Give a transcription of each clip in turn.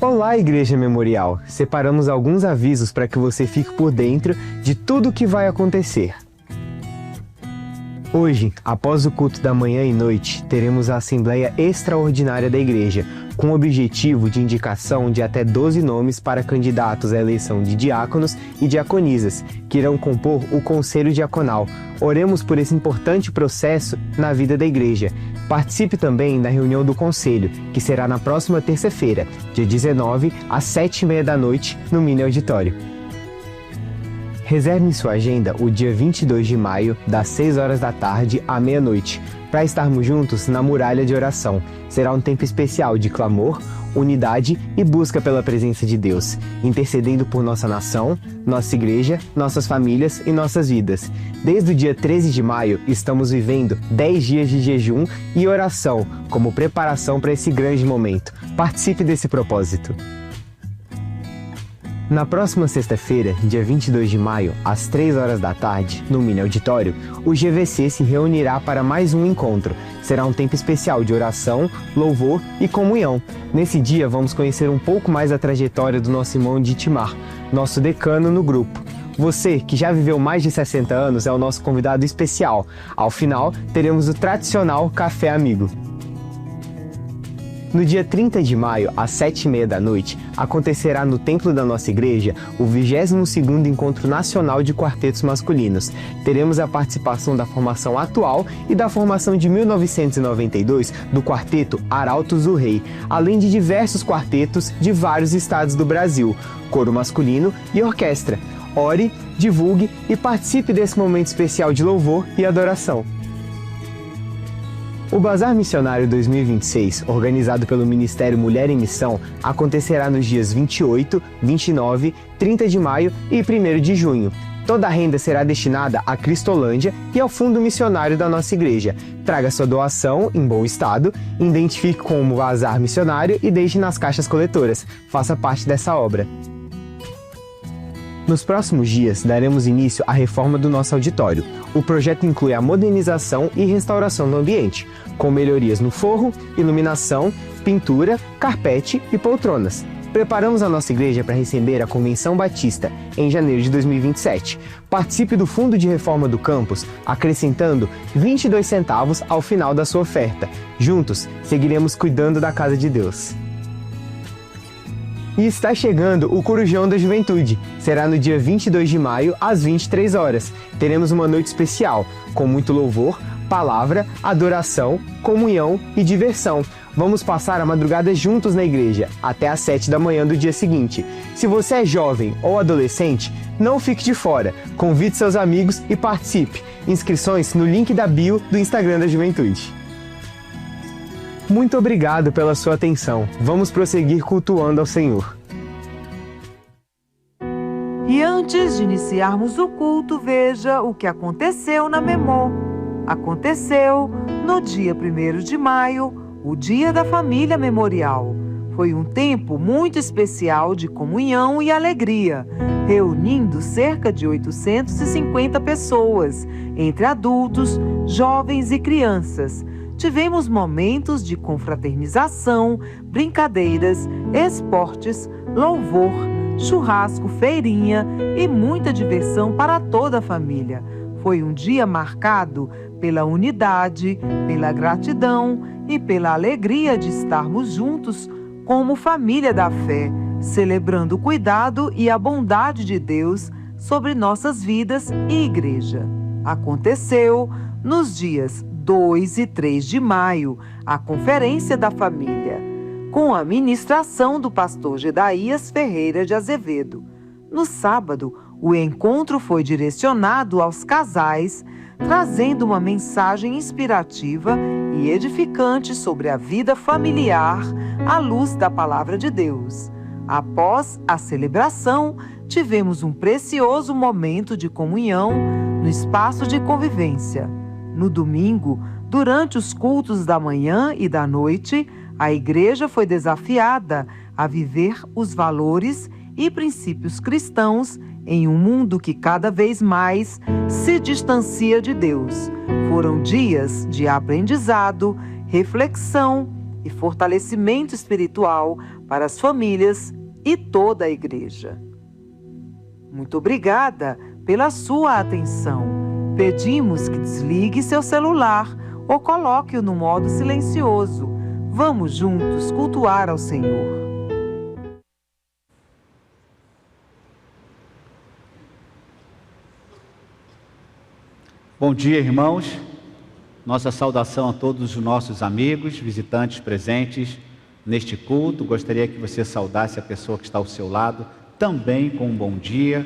Olá, Igreja Memorial! Separamos alguns avisos para que você fique por dentro de tudo o que vai acontecer. Hoje, após o culto da manhã e noite, teremos a Assembleia Extraordinária da Igreja, com o objetivo de indicação de até 12 nomes para candidatos à eleição de diáconos e diaconisas, que irão compor o Conselho Diaconal. Oremos por esse importante processo na vida da Igreja. Participe também da reunião do Conselho, que será na próxima terça-feira, dia 19, às 7h30 da noite, no Mini Auditório. Reserve em sua agenda o dia 22 de maio, das 6 horas da tarde à meia-noite, para estarmos juntos na Muralha de Oração. Será um tempo especial de clamor, unidade e busca pela presença de Deus, intercedendo por nossa nação, nossa igreja, nossas famílias e nossas vidas. Desde o dia 13 de maio, estamos vivendo 10 dias de jejum e oração como preparação para esse grande momento. Participe desse propósito. Na próxima sexta-feira, dia 22 de maio, às 3 horas da tarde, no Mini Auditório, o GVC se reunirá para mais um encontro. Será um tempo especial de oração, louvor e comunhão. Nesse dia, vamos conhecer um pouco mais a trajetória do nosso irmão Ditimar, nosso decano no grupo. Você, que já viveu mais de 60 anos, é o nosso convidado especial. Ao final, teremos o tradicional Café Amigo. No dia 30 de maio, às 7h30 da noite, acontecerá no templo da nossa igreja o 22º Encontro Nacional de Quartetos Masculinos. Teremos a participação da formação atual e da formação de 1992 do quarteto Arautos do Rei, além de diversos quartetos de vários estados do Brasil, coro masculino e orquestra. Ore, divulgue e participe desse momento especial de louvor e adoração. O Bazar Missionário 2026, organizado pelo Ministério Mulher em Missão, acontecerá nos dias 28, 29, 30 de maio e 1º de junho. Toda a renda será destinada à Cristolândia e ao Fundo Missionário da nossa igreja. Traga sua doação em bom estado, identifique como Bazar Missionário e deixe nas caixas coletoras. Faça parte dessa obra. Nos próximos dias, daremos início à reforma do nosso auditório. O projeto inclui a modernização e restauração do ambiente, com melhorias no forro, iluminação, pintura, carpete e poltronas. Preparamos a nossa igreja para receber a Convenção Batista em janeiro de 2027. Participe do Fundo de Reforma do Campus, acrescentando 22 centavos ao final da sua oferta. Juntos, seguiremos cuidando da casa de Deus. E está chegando o Corujão da Juventude. Será no dia 22 de maio, às 23 horas. Teremos uma noite especial, com muito louvor, palavra, adoração, comunhão e diversão. Vamos passar a madrugada juntos na igreja, até às 7 da manhã do dia seguinte. Se você é jovem ou adolescente, não fique de fora. Convide seus amigos e participe. Inscrições no link da bio do Instagram da Juventude. Muito obrigado pela sua atenção. Vamos prosseguir cultuando ao Senhor. E antes de iniciarmos o culto, veja o que aconteceu na Memó. Aconteceu no dia 1º de maio, o Dia da Família Memorial. Foi um tempo muito especial de comunhão e alegria, reunindo cerca de 850 pessoas, entre adultos, jovens e crianças. Tivemos momentos de confraternização, brincadeiras, esportes, louvor, churrasco, feirinha e muita diversão para toda a família. Foi um dia marcado pela unidade, pela gratidão e pela alegria de estarmos juntos como família da fé, celebrando o cuidado e a bondade de Deus sobre nossas vidas e igreja. Aconteceu nos dias 2 e 3 de maio, a Conferência da Família, com a ministração do pastor Gedaías Ferreira de Azevedo. No sábado, o encontro foi direcionado aos casais, trazendo uma mensagem inspirativa e edificante sobre a vida familiar à luz da Palavra de Deus. Após a celebração, tivemos um precioso momento de comunhão no espaço de convivência. No domingo, durante os cultos da manhã e da noite, a igreja foi desafiada a viver os valores e princípios cristãos em um mundo que cada vez mais se distancia de Deus. Foram dias de aprendizado, reflexão e fortalecimento espiritual para as famílias e toda a igreja. Muito obrigada pela sua atenção. Pedimos que desligue seu celular ou coloque-o no modo silencioso. Vamos juntos cultuar ao Senhor. Bom dia, irmãos. Nossa saudação a todos os nossos amigos, visitantes presentes neste culto. Gostaria que você saudasse a pessoa que está ao seu lado também com um bom dia,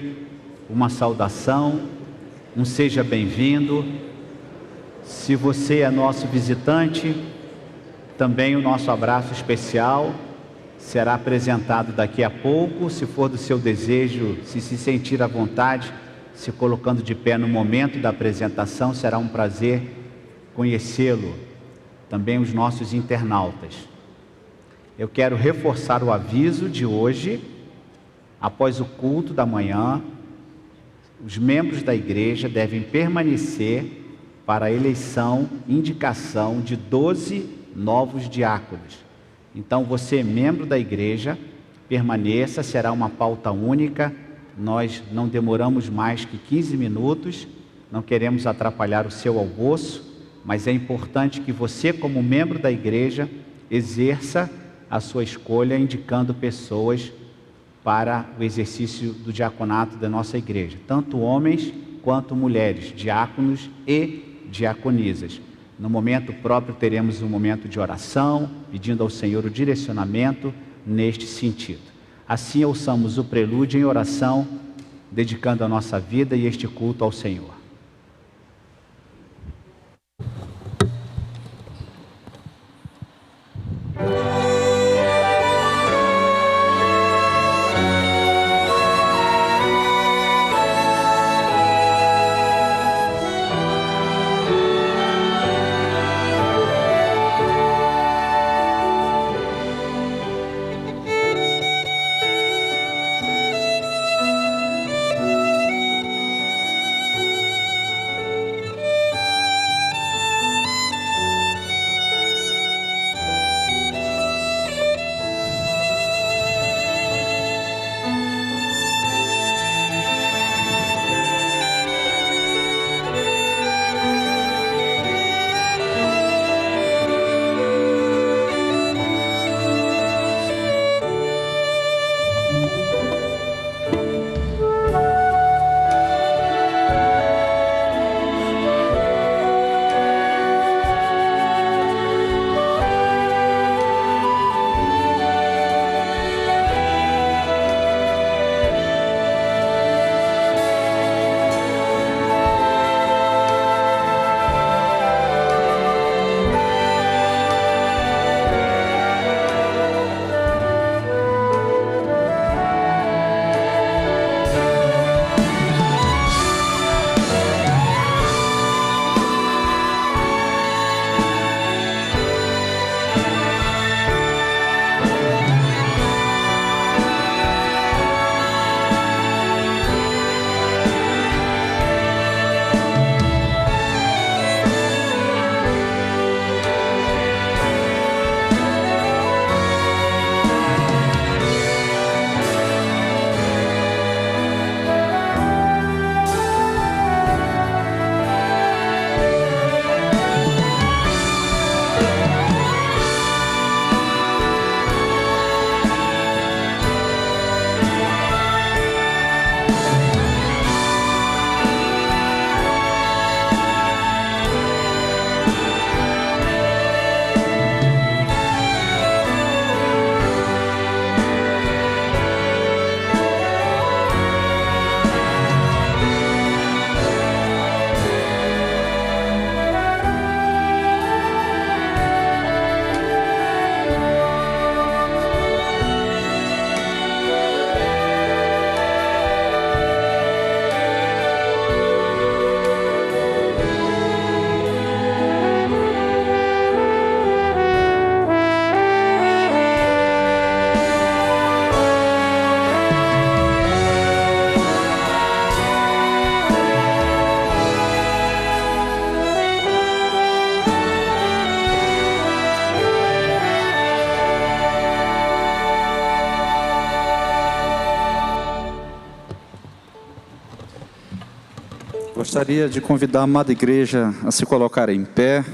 uma saudação, um seja bem-vindo. Se você é nosso visitante, também o nosso abraço especial será apresentado daqui a pouco. Se for do seu desejo, se sentir à vontade, se colocando de pé no momento da apresentação, será um prazer conhecê-lo. Também os nossos internautas. Eu quero reforçar o aviso de hoje. Após o culto da manhã, os membros da igreja devem permanecer para a eleição, indicação de 12 novos diáconos. Então, você, membro da igreja, permaneça, será uma pauta única. Nós não demoramos mais que 15 minutos, não queremos atrapalhar o seu almoço, mas é importante que você, como membro da igreja, exerça a sua escolha, indicando pessoas para o exercício do diaconato da nossa igreja, tanto homens quanto mulheres, diáconos e diaconisas. No momento próprio teremos um momento de oração, pedindo ao Senhor o direcionamento neste sentido. Assim ouçamos o prelúdio em oração, dedicando a nossa vida e este culto ao Senhor. Gostaria de convidar a amada igreja a se colocar em pé.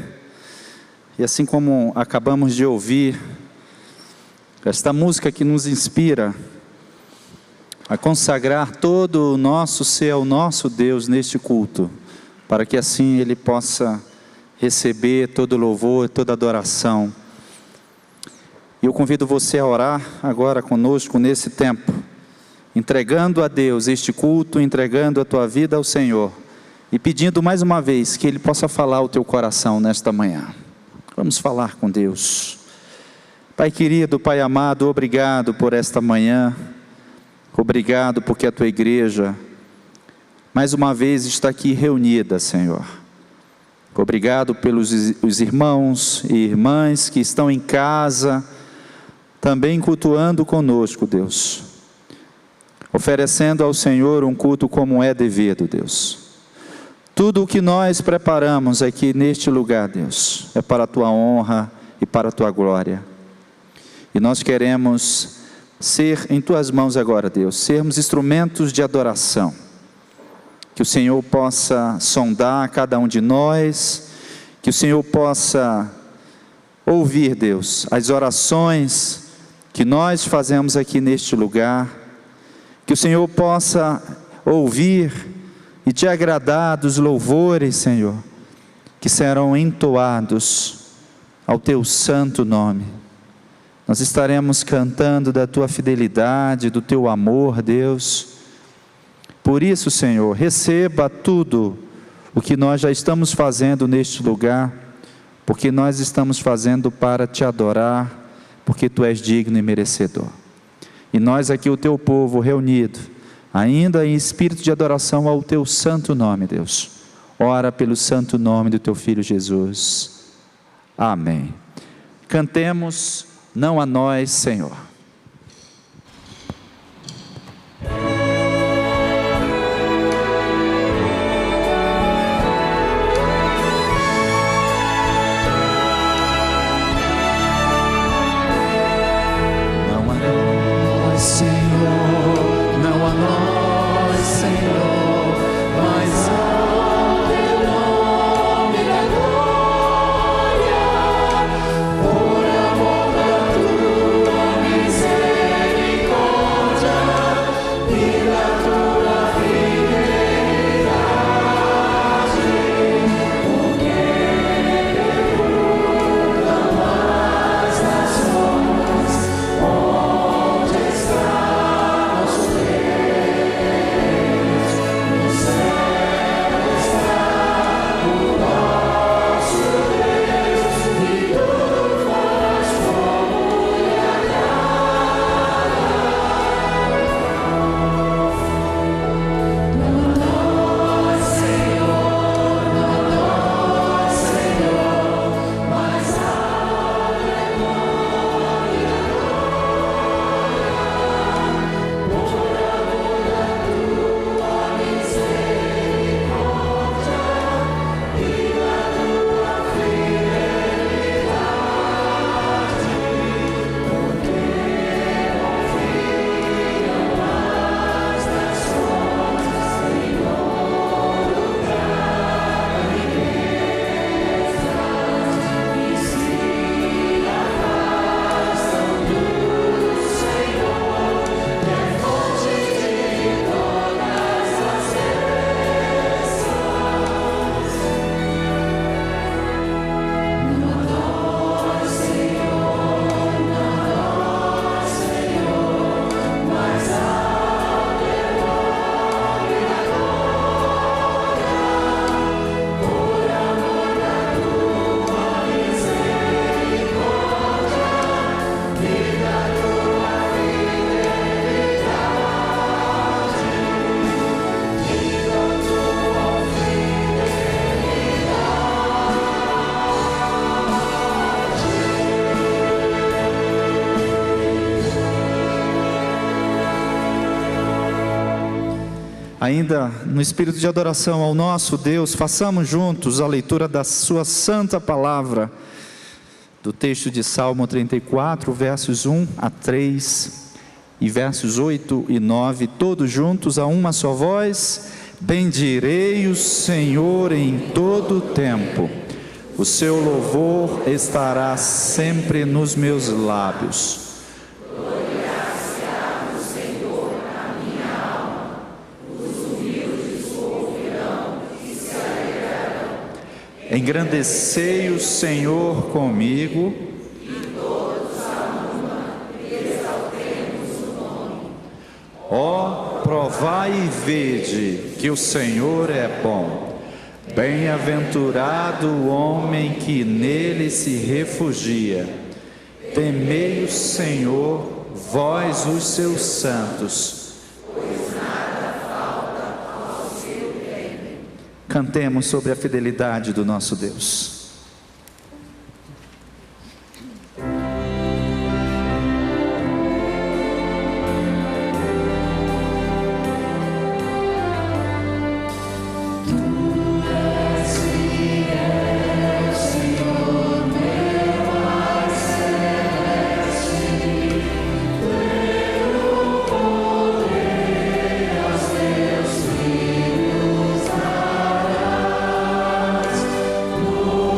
E assim como acabamos de ouvir, esta música que nos inspira a consagrar todo o nosso ser ao nosso Deus neste culto, para que assim Ele possa receber todo louvor, toda adoração. E eu convido você a orar agora conosco nesse tempo, entregando a Deus este culto, entregando a tua vida ao Senhor, e pedindo mais uma vez que Ele possa falar ao teu coração nesta manhã. Vamos falar com Deus. Pai querido, Pai amado, obrigado por esta manhã, obrigado porque a tua igreja mais uma vez está aqui reunida, Senhor. Obrigado pelos os irmãos e irmãs que estão em casa, também cultuando conosco, Deus, oferecendo ao Senhor um culto como é devido, Deus. Tudo o que nós preparamos aqui neste lugar, Deus, é para a tua honra e para a tua glória. E nós queremos ser em tuas mãos agora, Deus, sermos instrumentos de adoração. Que o Senhor possa sondar cada um de nós, que o Senhor possa ouvir, Deus, as orações que nós fazemos aqui neste lugar, que o Senhor possa ouvir e te agradar dos louvores, Senhor, que serão entoados ao teu santo nome. Nós estaremos cantando da tua fidelidade, do teu amor, Deus. Por isso, Senhor, receba tudo o que nós já estamos fazendo neste lugar, porque nós estamos fazendo para te adorar, porque tu és digno e merecedor. E nós aqui, o teu povo reunido, ainda em espírito de adoração ao teu santo nome, Deus, ora pelo santo nome do teu Filho Jesus. Amém. Cantemos, não a nós, Senhor. Ainda no espírito de adoração ao nosso Deus, façamos juntos a leitura da sua santa palavra, do texto de Salmo 34, versos 1 a 3 e versos 8 e 9, todos juntos a uma só voz. Bendirei o Senhor em todo o tempo. O seu louvor estará sempre nos meus lábios. Engrandecei o Senhor comigo. E todos a uma exaltemos o nome. Ó, provai e vede que o Senhor é bom. Bem-aventurado o homem que nele se refugia. Temei o Senhor, vós os seus santos. Cantemos sobre a fidelidade do nosso Deus. Oh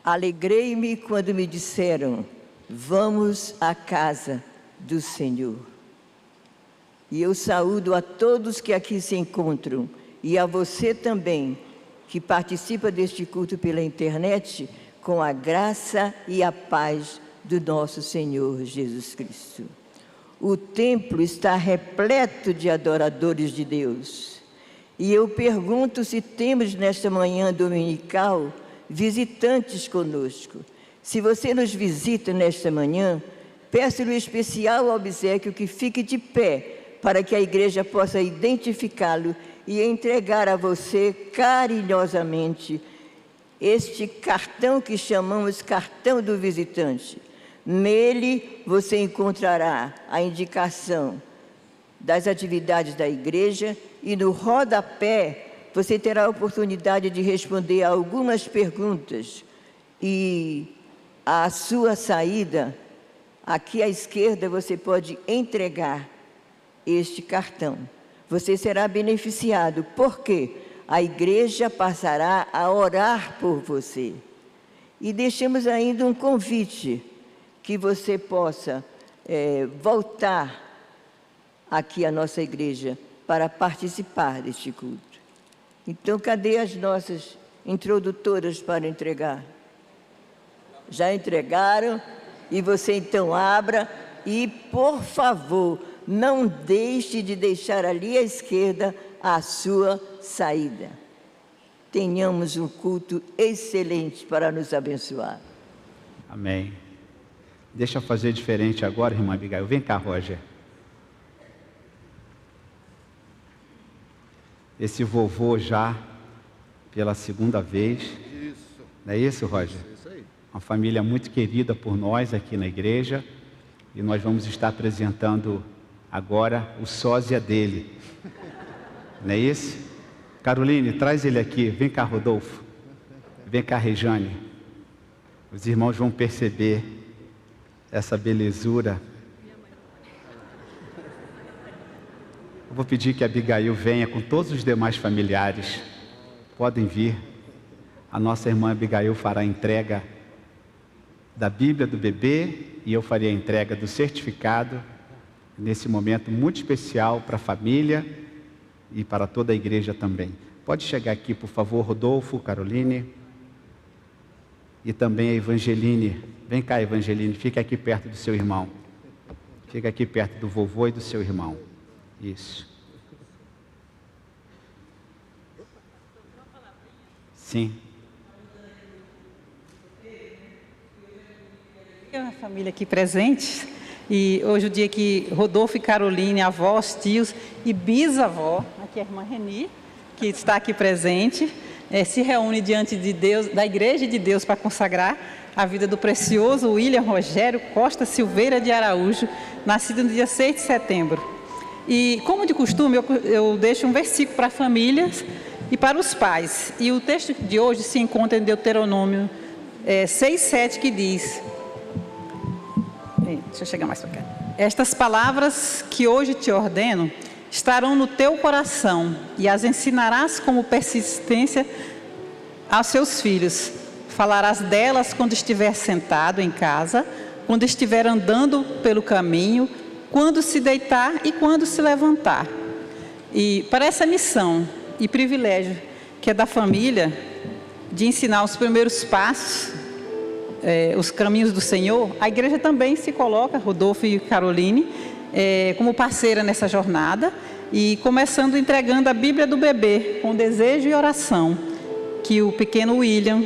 Alegrei-me quando me disseram: vamos à casa do Senhor. E eu saúdo a todos que aqui se encontram, e a você também, que participa deste culto pela internet, com a graça e a paz do nosso Senhor Jesus Cristo. O templo está repleto de adoradores de Deus. E eu pergunto se temos nesta manhã dominical visitantes conosco. Se você nos visita nesta manhã, peço-lhe um especial obséquio que fique de pé, para que a igreja possa identificá-lo e entregar a você carinhosamente este cartão que chamamos cartão do visitante. Nele você encontrará a indicação das atividades da igreja e no rodapé você terá a oportunidade de responder a algumas perguntas. E à sua saída, aqui à esquerda, você pode entregar este cartão. Você será beneficiado, porque a igreja passará a orar por você. E deixamos ainda um convite, que você possa voltar aqui à nossa igreja para participar deste culto. Então, cadê as nossas introdutoras para entregar? Já entregaram? E você então abra e, por favor, não deixe de deixar ali à esquerda a sua saída. Tenhamos um culto excelente para nos abençoar. Amém. Deixa eu fazer diferente agora, irmã Abigail. Vem cá, Roger. Esse vovô já pela segunda vez. Isso. Não é isso, Roger? Isso aí. Uma família muito querida por nós aqui na igreja. E nós vamos estar apresentando agora o sósia dele. Não é isso? Caroline, traz ele aqui. Vem cá, Rodolfo. Vem cá, Rejane. Os irmãos vão perceber essa belezura. Eu vou pedir que a Abigail venha com todos os demais familiares. Podem vir. A nossa irmã Abigail fará a entrega da Bíblia do bebê e eu farei a entrega do certificado nesse momento muito especial para a família e para toda a igreja também. Pode chegar aqui, por favor, Rodolfo, Caroline e também a Evangeline. Vem cá, Evangeline, fica aqui perto do seu irmão. Fica aqui perto do vovô e do seu irmão. Isso. Sim. A família aqui presente, e hoje é o dia que Rodolfo e Caroline, avós, tios e bisavó, aqui a irmã Reni, que está aqui presente, se reúne diante de Deus, da Igreja de Deus, para consagrar a vida do precioso William Rogério Costa Silveira de Araújo, nascido no dia 6 de setembro. E, como de costume, eu deixo um versículo para famílias e para os pais. E o texto de hoje se encontra em Deuteronômio 6:7, que diz... Deixa eu chegar mais para cá. Estas palavras que hoje te ordeno estarão no teu coração e as ensinarás como persistência aos seus filhos. Falarás delas quando estiver sentado em casa, quando estiver andando pelo caminho, quando se deitar e quando se levantar. E para essa missão e privilégio que é da família, de ensinar os primeiros passos, os caminhos do Senhor, a igreja também se coloca, Rodolfo e Caroline, como parceira nessa jornada, e começando entregando a Bíblia do bebê, com desejo e oração, que o pequeno William,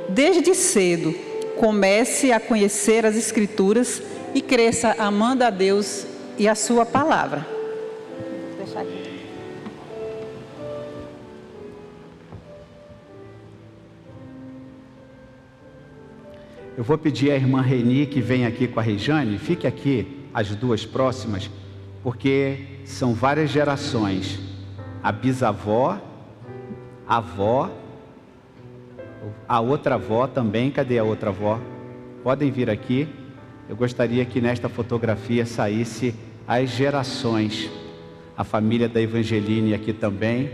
desde cedo, comece a conhecer as Escrituras e cresça amando a Deus e a sua palavra. Vou deixar aqui. Eu vou pedir à irmã Reni que venha aqui com a Rejane, fique aqui as duas próximas, porque são várias gerações. A bisavó, a avó, a outra avó também. Cadê a outra avó? Podem vir aqui. Eu gostaria que nesta fotografia saísse as gerações. A família da Evangeline aqui também.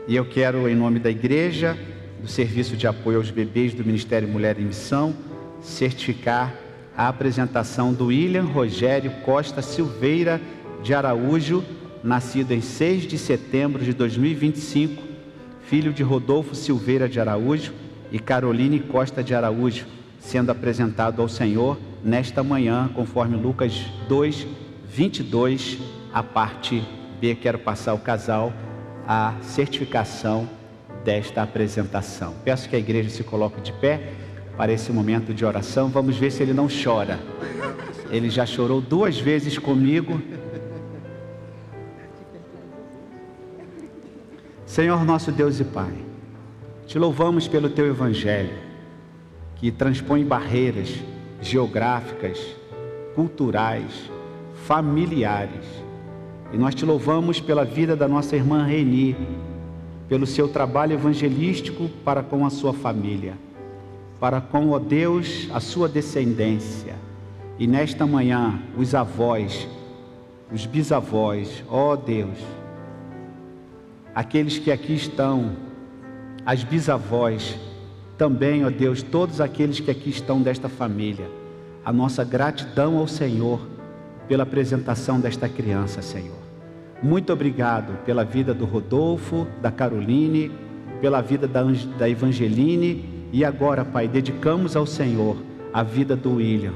E eu quero, em nome da igreja, do Serviço de Apoio aos Bebês do Ministério Mulher em Missão, certificar a apresentação do William Rogério Costa Silveira de Araújo, nascido em 6 de setembro de 2025, filho de Rodolfo Silveira de Araújo e Caroline Costa de Araújo, sendo apresentado ao Senhor nesta manhã, conforme Lucas 2, 22, a parte B. Quero passar ao casal a certificação desta apresentação. Peço que a igreja se coloque de pé para esse momento de oração. Vamos ver se ele não chora. Ele já chorou 2 vezes comigo. Senhor nosso Deus e Pai, te louvamos pelo teu evangelho, que transpõe barreiras geográficas, culturais, familiares. E nós te louvamos pela vida da nossa irmã Reni, pelo seu trabalho evangelístico para com a sua família, para com, ó Deus, a sua descendência. E nesta manhã, os avós, os bisavós, ó Deus, aqueles que aqui estão, as bisavós, também, ó Deus, todos aqueles que aqui estão desta família, a nossa gratidão ao Senhor pela apresentação desta criança, Senhor. Muito obrigado pela vida do Rodolfo, da Caroline, pela vida da Evangeline, e agora, Pai, dedicamos ao Senhor a vida do William.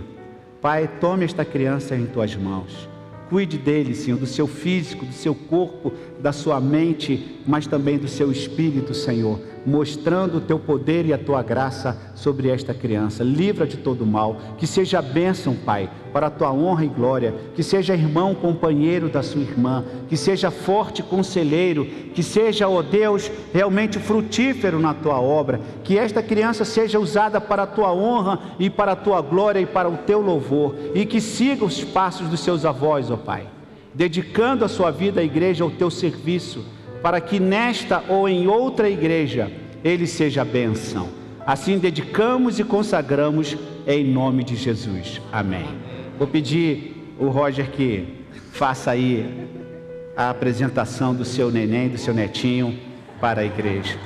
Pai, tome esta criança em tuas mãos. Cuide dele, Senhor, do seu físico, do seu corpo, da sua mente, mas também do seu espírito, Senhor, mostrando o teu poder e a tua graça sobre esta criança. Livra de todo mal, que seja bênção, Pai, para a tua honra e glória, que seja irmão, companheiro da sua irmã, que seja forte conselheiro, que seja, ó Deus, realmente frutífero na tua obra, que esta criança seja usada para a tua honra e para a tua glória e para o teu louvor, e que siga os passos dos seus avós, ó Pai, dedicando a sua vida à igreja, ao teu serviço, para que nesta ou em outra igreja ele seja bênção. Assim dedicamos e consagramos em nome de Jesus. Amém. Vou pedir o Roger que faça aí a apresentação do seu neném, do seu netinho para a igreja.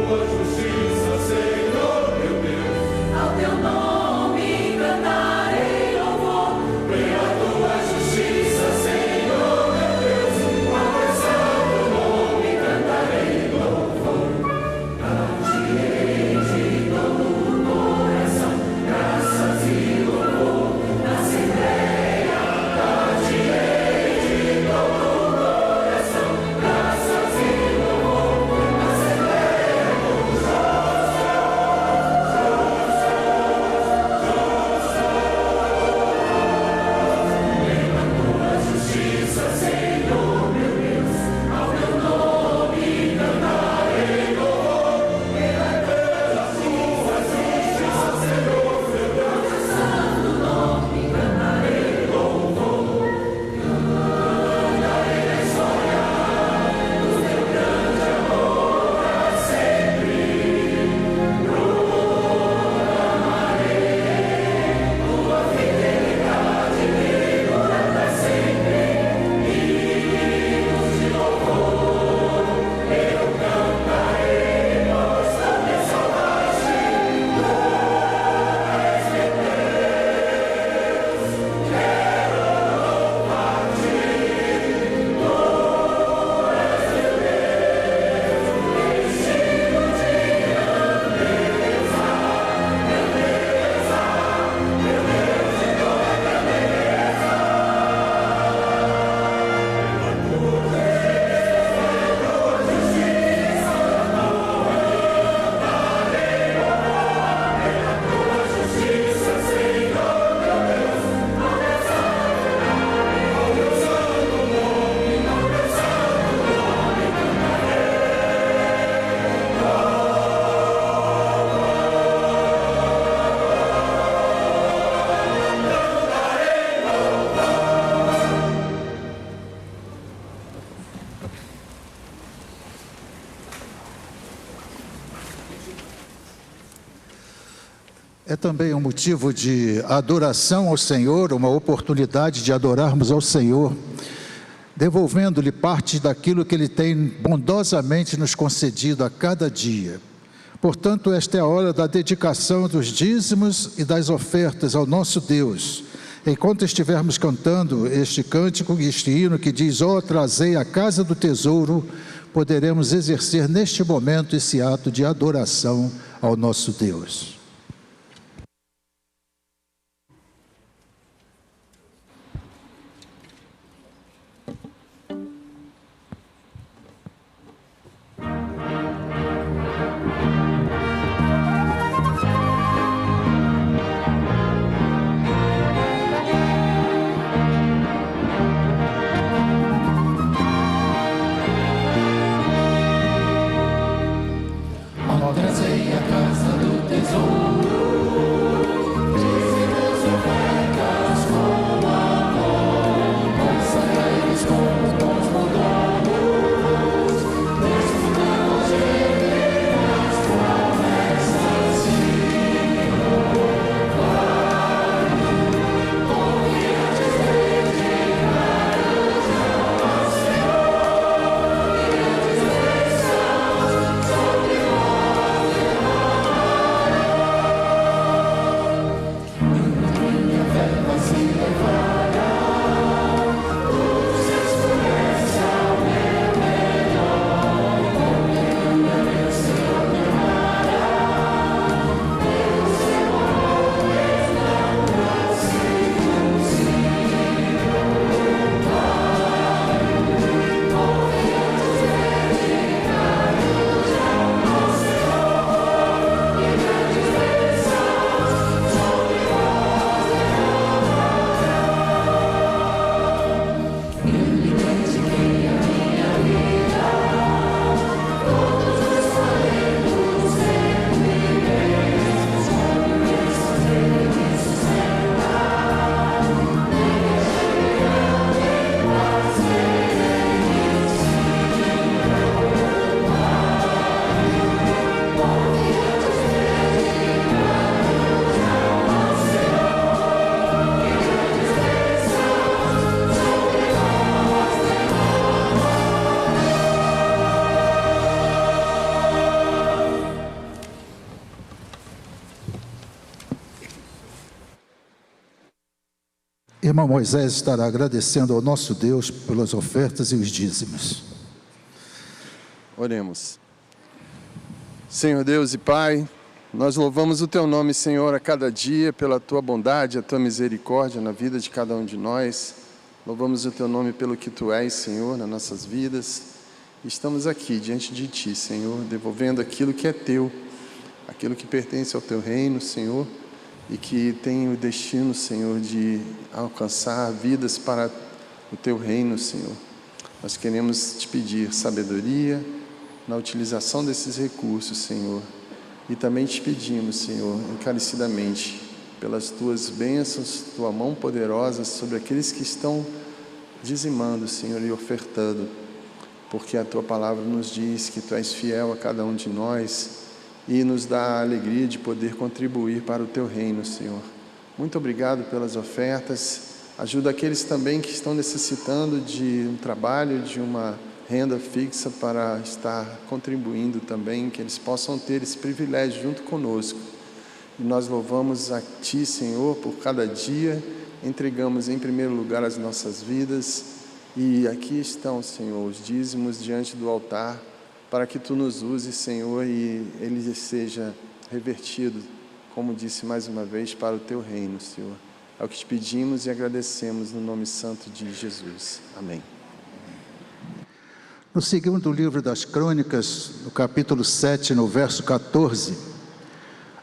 Tua é também um motivo de adoração ao Senhor, uma oportunidade de adorarmos ao Senhor, devolvendo-lhe parte daquilo que Ele tem bondosamente nos concedido a cada dia. Portanto, esta é a hora da dedicação dos dízimos e das ofertas ao nosso Deus. Enquanto estivermos cantando este cântico, este hino que diz: ó, trazei a casa do tesouro, poderemos exercer neste momento esse ato de adoração ao nosso Deus. Trazei a casa do tesouro. Irmão Moisés estará agradecendo ao nosso Deus pelas ofertas e os dízimos. Oremos. Senhor Deus e Pai, nós louvamos o Teu nome, Senhor, a cada dia, pela Tua bondade, a Tua misericórdia na vida de cada um de nós. Louvamos o Teu nome pelo que Tu és, Senhor, nas nossas vidas. Estamos aqui diante de Ti, Senhor, devolvendo aquilo que é Teu, aquilo que pertence ao Teu reino, Senhor, e que tem o destino, Senhor, de alcançar vidas para o Teu reino, Senhor. Nós queremos Te pedir sabedoria na utilização desses recursos, Senhor. E também Te pedimos, Senhor, encarecidamente, pelas Tuas bênçãos, Tua mão poderosa sobre aqueles que estão dizimando, Senhor, e ofertando. Porque a Tua palavra nos diz que Tu és fiel a cada um de nós e nos dá a alegria de poder contribuir para o Teu reino, Senhor. Muito obrigado pelas ofertas. Ajuda aqueles também que estão necessitando de um trabalho, de uma renda fixa para estar contribuindo também, que eles possam ter esse privilégio junto conosco. E nós louvamos a Ti, Senhor, por cada dia, entregamos em primeiro lugar as nossas vidas, e aqui estão, Senhor, os dízimos diante do altar, para que Tu nos uses, Senhor, e ele seja revertido, como disse mais uma vez, para o Teu reino, Senhor. É o que Te pedimos e agradecemos no nome santo de Jesus. Amém. No segundo livro das Crônicas, no capítulo 7, no verso 14,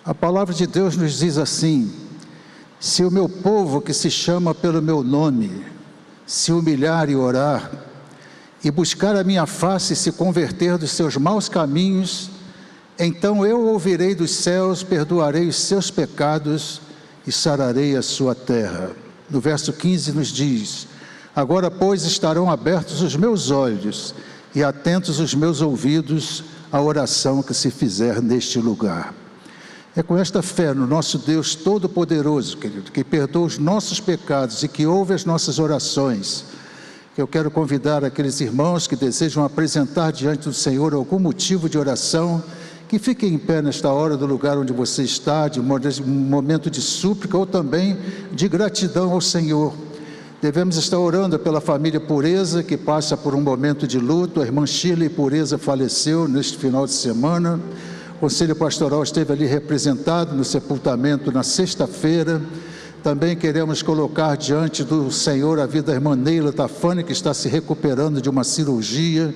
a palavra de Deus nos diz assim: se o meu povo que se chama pelo meu nome se humilhar e orar, e buscar a minha face e se converter dos seus maus caminhos, então eu ouvirei dos céus, perdoarei os seus pecados e sararei a sua terra. No verso 15 nos diz: agora, pois, estarão abertos os meus olhos e atentos os meus ouvidos à oração que se fizer neste lugar. É com esta fé no nosso Deus Todo-Poderoso, querido, que perdoa os nossos pecados e que ouve as nossas orações, que eu quero convidar aqueles irmãos que desejam apresentar diante do Senhor algum motivo de oração, que fiquem em pé nesta hora do lugar onde você está, de um momento de súplica ou também de gratidão ao Senhor. Devemos estar orando pela família Pureza, que passa por um momento de luto. A irmã Shirley Pureza faleceu neste final de semana. O Conselho Pastoral esteve ali representado no sepultamento na sexta-feira. Também queremos colocar diante do Senhor a vida da irmã Neila Tafani, que está se recuperando de uma cirurgia.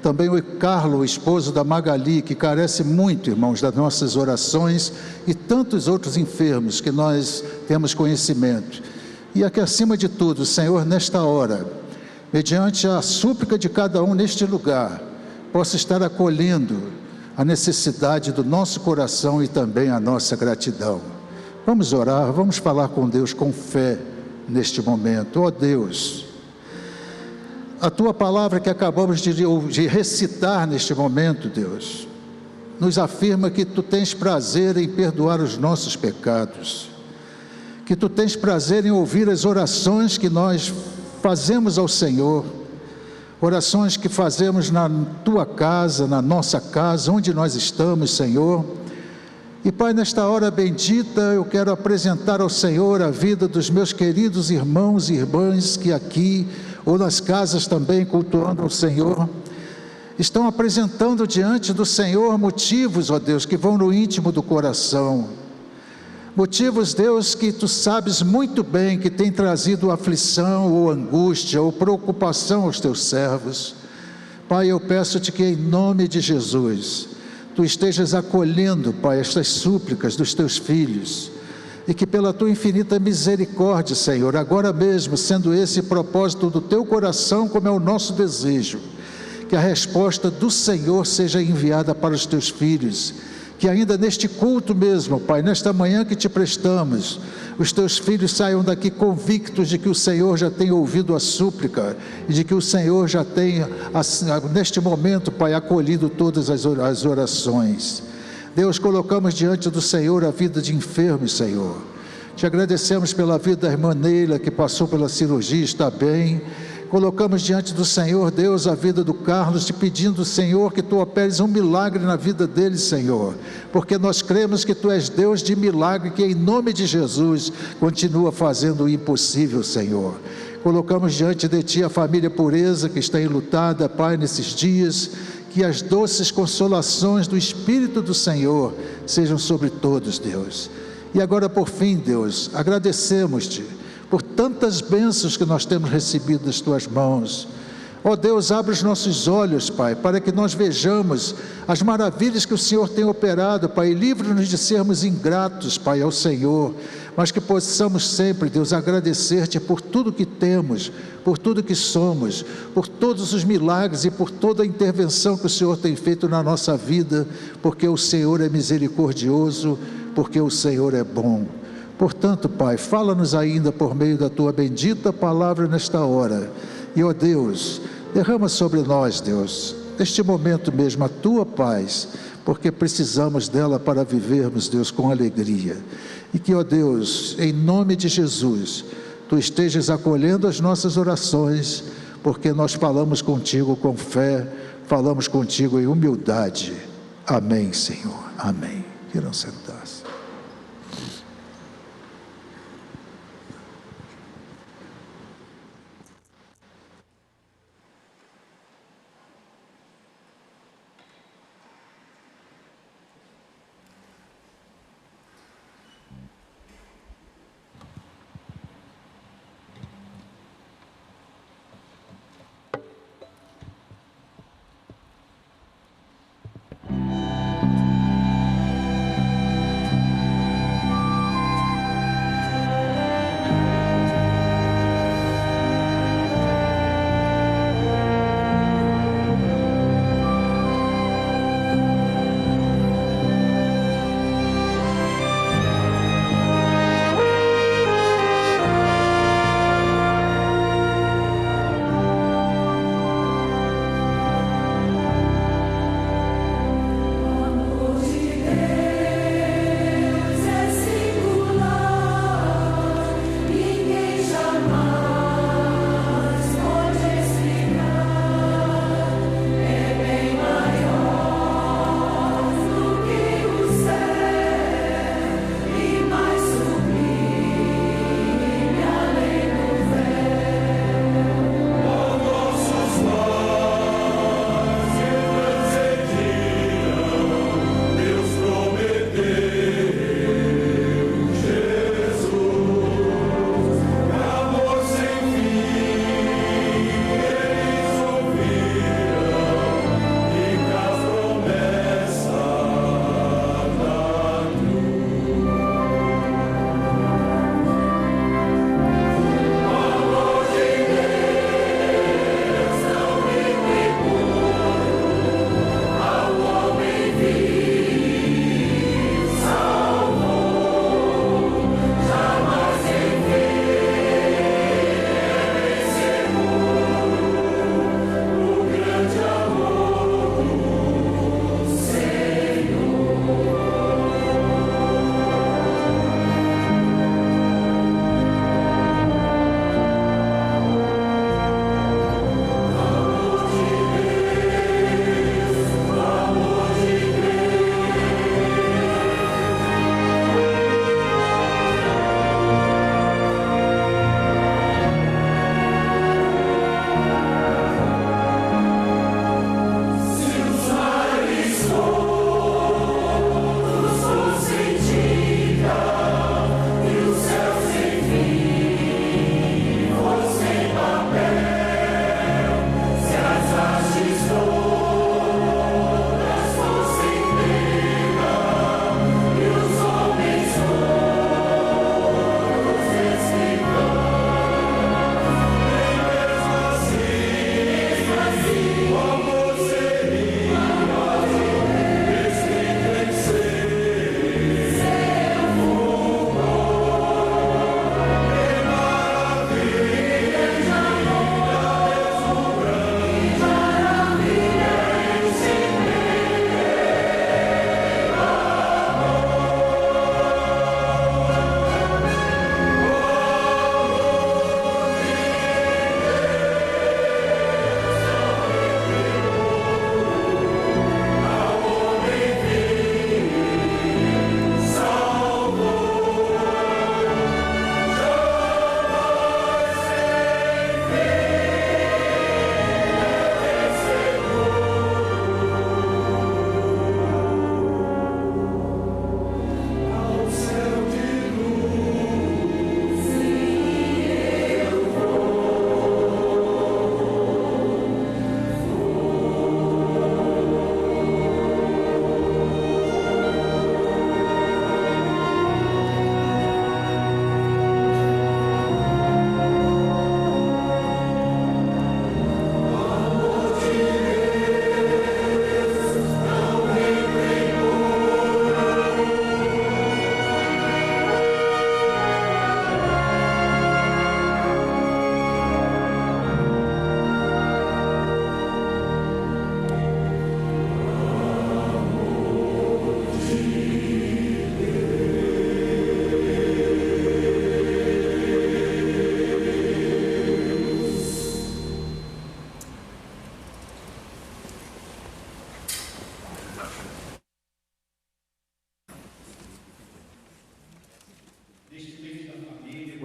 Também o Carlos, o esposo da Magali, que carece muito, irmãos, das nossas orações, e tantos outros enfermos que nós temos conhecimento. E aqui, acima de tudo, Senhor, nesta hora, mediante a súplica de cada um neste lugar, possa estar acolhendo a necessidade do nosso coração e também a nossa gratidão. Vamos orar, vamos falar com Deus com fé neste momento. Ó Deus, a Tua palavra que acabamos de recitar neste momento, Deus, nos afirma que Tu tens prazer em perdoar os nossos pecados, que Tu tens prazer em ouvir as orações que nós fazemos ao Senhor, orações que fazemos na Tua casa, na nossa casa, onde nós estamos, Senhor. E Pai, nesta hora bendita, eu quero apresentar ao Senhor a vida dos meus queridos irmãos e irmãs que aqui, ou nas casas também, cultuando ao Senhor, estão apresentando diante do Senhor motivos, ó Deus, que vão no íntimo do coração. Motivos, Deus, que Tu sabes muito bem que tem trazido aflição ou angústia ou preocupação aos Teus servos. Pai, eu peço-Te que em nome de Jesus, Tu estejas acolhendo, Pai, estas súplicas dos Teus filhos, e que pela Tua infinita misericórdia, Senhor, agora mesmo, sendo esse propósito do Teu coração, como é o nosso desejo, que a resposta do Senhor seja enviada para os Teus filhos, que ainda neste culto mesmo, Pai, nesta manhã que Te prestamos, os Teus filhos saiam daqui convictos de que o Senhor já tem ouvido a súplica, e de que o Senhor já tem, neste momento, Pai, acolhido todas as orações. Deus, colocamos diante do Senhor a vida de enfermos, Senhor. Te agradecemos pela vida da irmã Neila, que passou pela cirurgia, está bem. Colocamos diante do Senhor, Deus, a vida do Carlos, te pedindo, Senhor, que Tu operes um milagre na vida dele, Senhor, porque nós cremos que Tu és Deus de milagre, que em nome de Jesus continua fazendo o impossível, Senhor. Colocamos diante de Ti a família Pureza, que está enlutada, Pai, nesses dias, que as doces consolações do Espírito do Senhor sejam sobre todos, Deus. E agora, por fim, Deus, agradecemos-Te por tantas bênçãos que nós temos recebido das Tuas mãos. Ó Deus, abre os nossos olhos, Pai, para que nós vejamos as maravilhas que o Senhor tem operado, Pai, e livra-nos de sermos ingratos, Pai, ao Senhor, mas que possamos sempre, Deus, agradecer-Te por tudo que temos, por tudo que somos, por todos os milagres e por toda a intervenção que o Senhor tem feito na nossa vida, porque o Senhor é misericordioso, porque o Senhor é bom. Portanto, Pai, fala-nos ainda por meio da Tua bendita palavra nesta hora. E, ó Deus, derrama sobre nós, Deus, neste momento mesmo, a Tua paz, porque precisamos dela para vivermos, Deus, com alegria. E que, ó Deus, em nome de Jesus, Tu estejas acolhendo as nossas orações, porque nós falamos contigo com fé, falamos contigo em humildade. Amém, Senhor. Amém. Queiram sentar-se.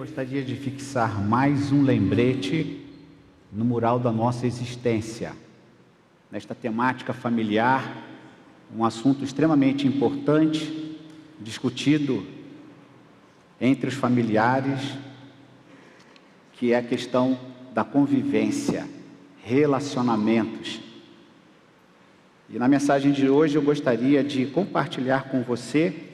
gostaria de fixar mais um lembrete no mural da nossa existência. Nesta temática familiar, um assunto extremamente importante, discutido entre os familiares, que é a questão da convivência, relacionamentos. E na mensagem de hoje eu gostaria de compartilhar com você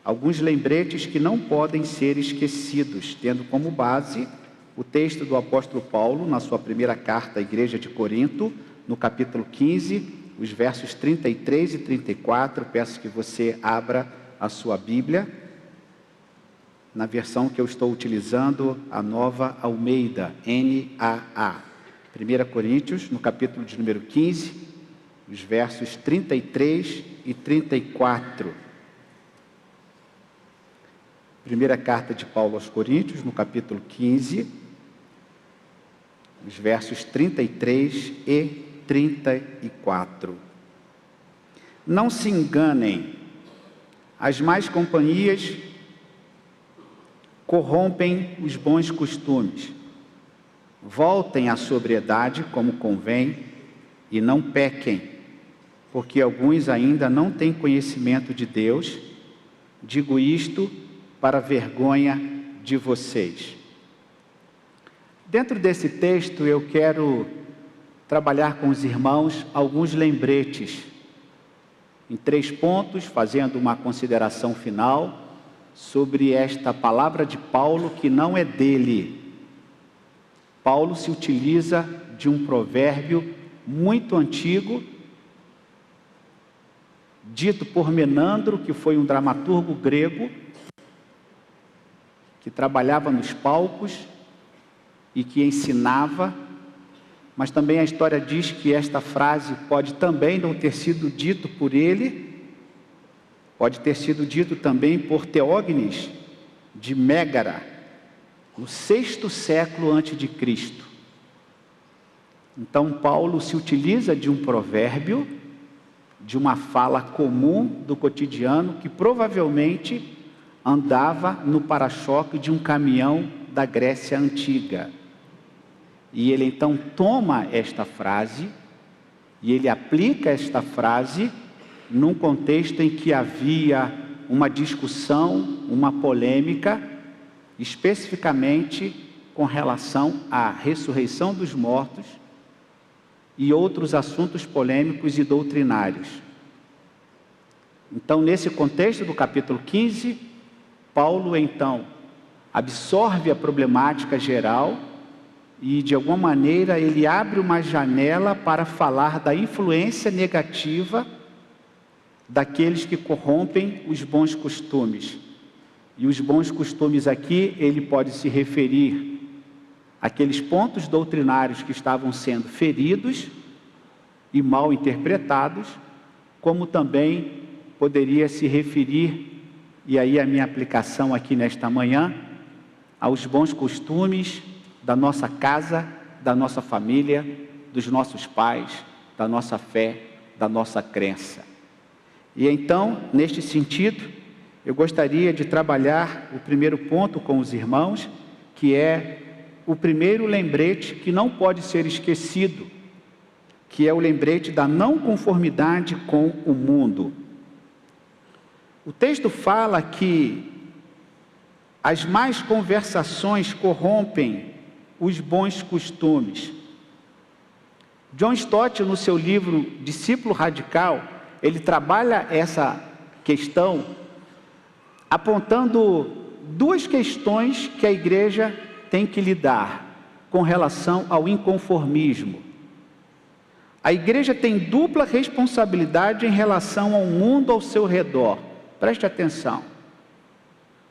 alguns lembretes que não podem ser esquecidos, tendo como base o texto do apóstolo Paulo, na sua primeira carta à igreja de Corinto, no capítulo 15, os versos 33 e 34. Peço que você abra a sua Bíblia, na versão que eu estou utilizando, a Nova Almeida, NAA. 1 Coríntios, no capítulo de número 15, os versos 33 e 34. Primeira carta de Paulo aos Coríntios, no capítulo 15, os versos 33 e 34. Não se enganem, as más companhias corrompem os bons costumes. Voltem à sobriedade como convém e não pequem, porque alguns ainda não têm conhecimento de Deus. Digo isto para a vergonha de vocês. Dentro desse texto eu quero trabalhar com os irmãos alguns lembretes, em 3 pontos, fazendo uma consideração final sobre esta palavra de Paulo, que não é dele. Paulo se utiliza de um provérbio muito antigo, dito por Menandro, que foi um dramaturgo grego, que trabalhava nos palcos e que ensinava, mas também a história diz que esta frase pode também não ter sido dito por ele, pode ter sido dito também por Teógenes de Mégara, no 6º século antes de Cristo. Então Paulo se utiliza de um provérbio, de uma fala comum do cotidiano, que provavelmente andava no para-choque de um caminhão da Grécia Antiga. E ele então toma esta frase e ele aplica esta frase num contexto em que havia uma discussão, uma polêmica, especificamente com relação à ressurreição dos mortos e outros assuntos polêmicos e doutrinários. Então, nesse contexto do capítulo 15, Paulo, então, absorve a problemática geral e, de alguma maneira, ele abre uma janela para falar da influência negativa daqueles que corrompem os bons costumes. E os bons costumes aqui, ele pode se referir àqueles pontos doutrinários que estavam sendo feridos e mal interpretados, como também poderia se referir, e aí a minha aplicação aqui nesta manhã, aos bons costumes da nossa casa, da nossa família, dos nossos pais, da nossa fé, da nossa crença. E então, neste sentido, eu gostaria de trabalhar o primeiro ponto com os irmãos, que é o primeiro lembrete que não pode ser esquecido, que é o lembrete da não conformidade com o mundo. O texto fala que as más conversações corrompem os bons costumes. John Stott, no seu livro Discípulo Radical, ele trabalha essa questão apontando 2 questões que a igreja tem que lidar com relação ao inconformismo. A igreja tem dupla responsabilidade em relação ao mundo ao seu redor. Preste atenção.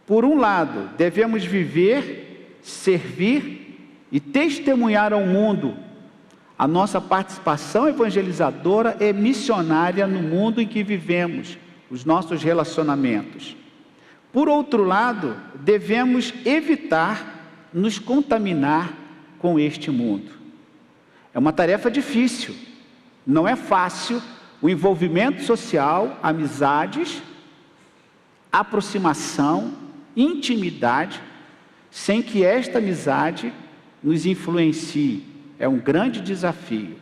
Por um lado, devemos viver, servir e testemunhar ao mundo. A nossa participação evangelizadora é missionária no mundo em que vivemos, os nossos relacionamentos. Por outro lado, devemos evitar nos contaminar com este mundo. É uma tarefa difícil, não é fácil o envolvimento social, amizades, aproximação, intimidade, sem que esta amizade nos influencie. É um grande desafio.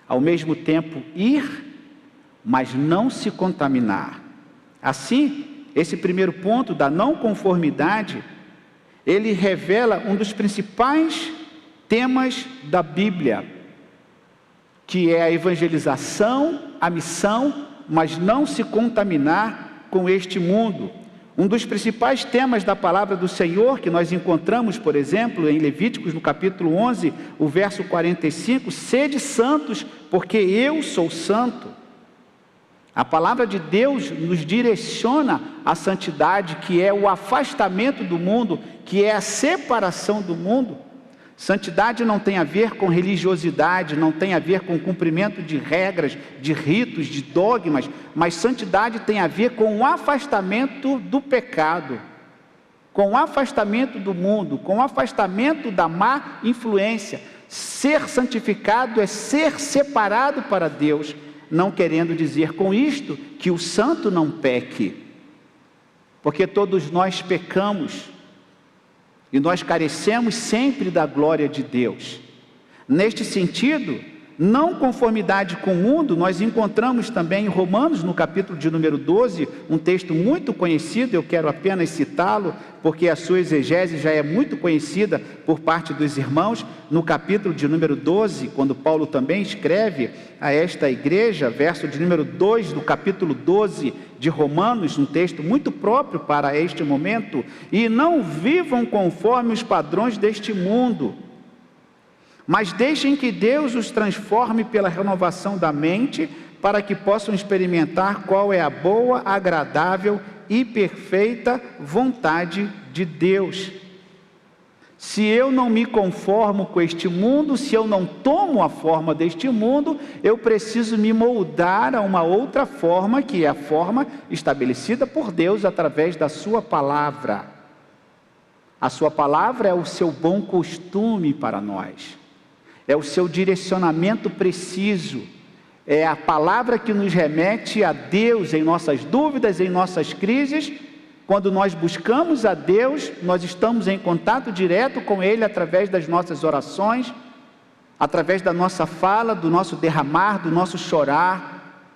Ao mesmo tempo, ir, mas não se contaminar. Assim, esse primeiro ponto da não conformidade, ele revela um dos principais temas da Bíblia, que é a evangelização, a missão, mas não se contaminar com este mundo. Um dos principais temas da palavra do Senhor, que nós encontramos, por exemplo, em Levíticos, no capítulo 11, o verso 45, sede santos, porque eu sou santo. A palavra de Deus nos direciona à santidade, que é o afastamento do mundo, que é a separação do mundo. Santidade não tem a ver com religiosidade, não tem a ver com cumprimento de regras, de ritos, de dogmas, mas santidade tem a ver com o afastamento do pecado, com o afastamento do mundo, com o afastamento da má influência. Ser santificado é ser separado para Deus, não querendo dizer com isto que o santo não peque, porque todos nós pecamos. E nós carecemos sempre da glória de Deus. Neste sentido, não conformidade com o mundo, nós encontramos também em Romanos, no capítulo de número 12, um texto muito conhecido, eu quero apenas citá-lo, porque a sua exegese já é muito conhecida por parte dos irmãos. No capítulo de número 12, quando Paulo também escreve a esta igreja, verso de número 2 do capítulo 12 de Romanos, um texto muito próprio para este momento: e não vivam conforme os padrões deste mundo, mas deixem que Deus os transforme pela renovação da mente, para que possam experimentar qual é a boa, agradável e perfeita vontade de Deus. Se eu não me conformo com este mundo, se eu não tomo a forma deste mundo, eu preciso me moldar a uma outra forma, que é a forma estabelecida por Deus através da sua palavra. A sua palavra é o seu bom costume para nós, é o seu direcionamento preciso, é a palavra que nos remete a Deus em nossas dúvidas, em nossas crises. Quando nós buscamos a Deus, nós estamos em contato direto com Ele através das nossas orações, através da nossa fala, do nosso derramar, do nosso chorar.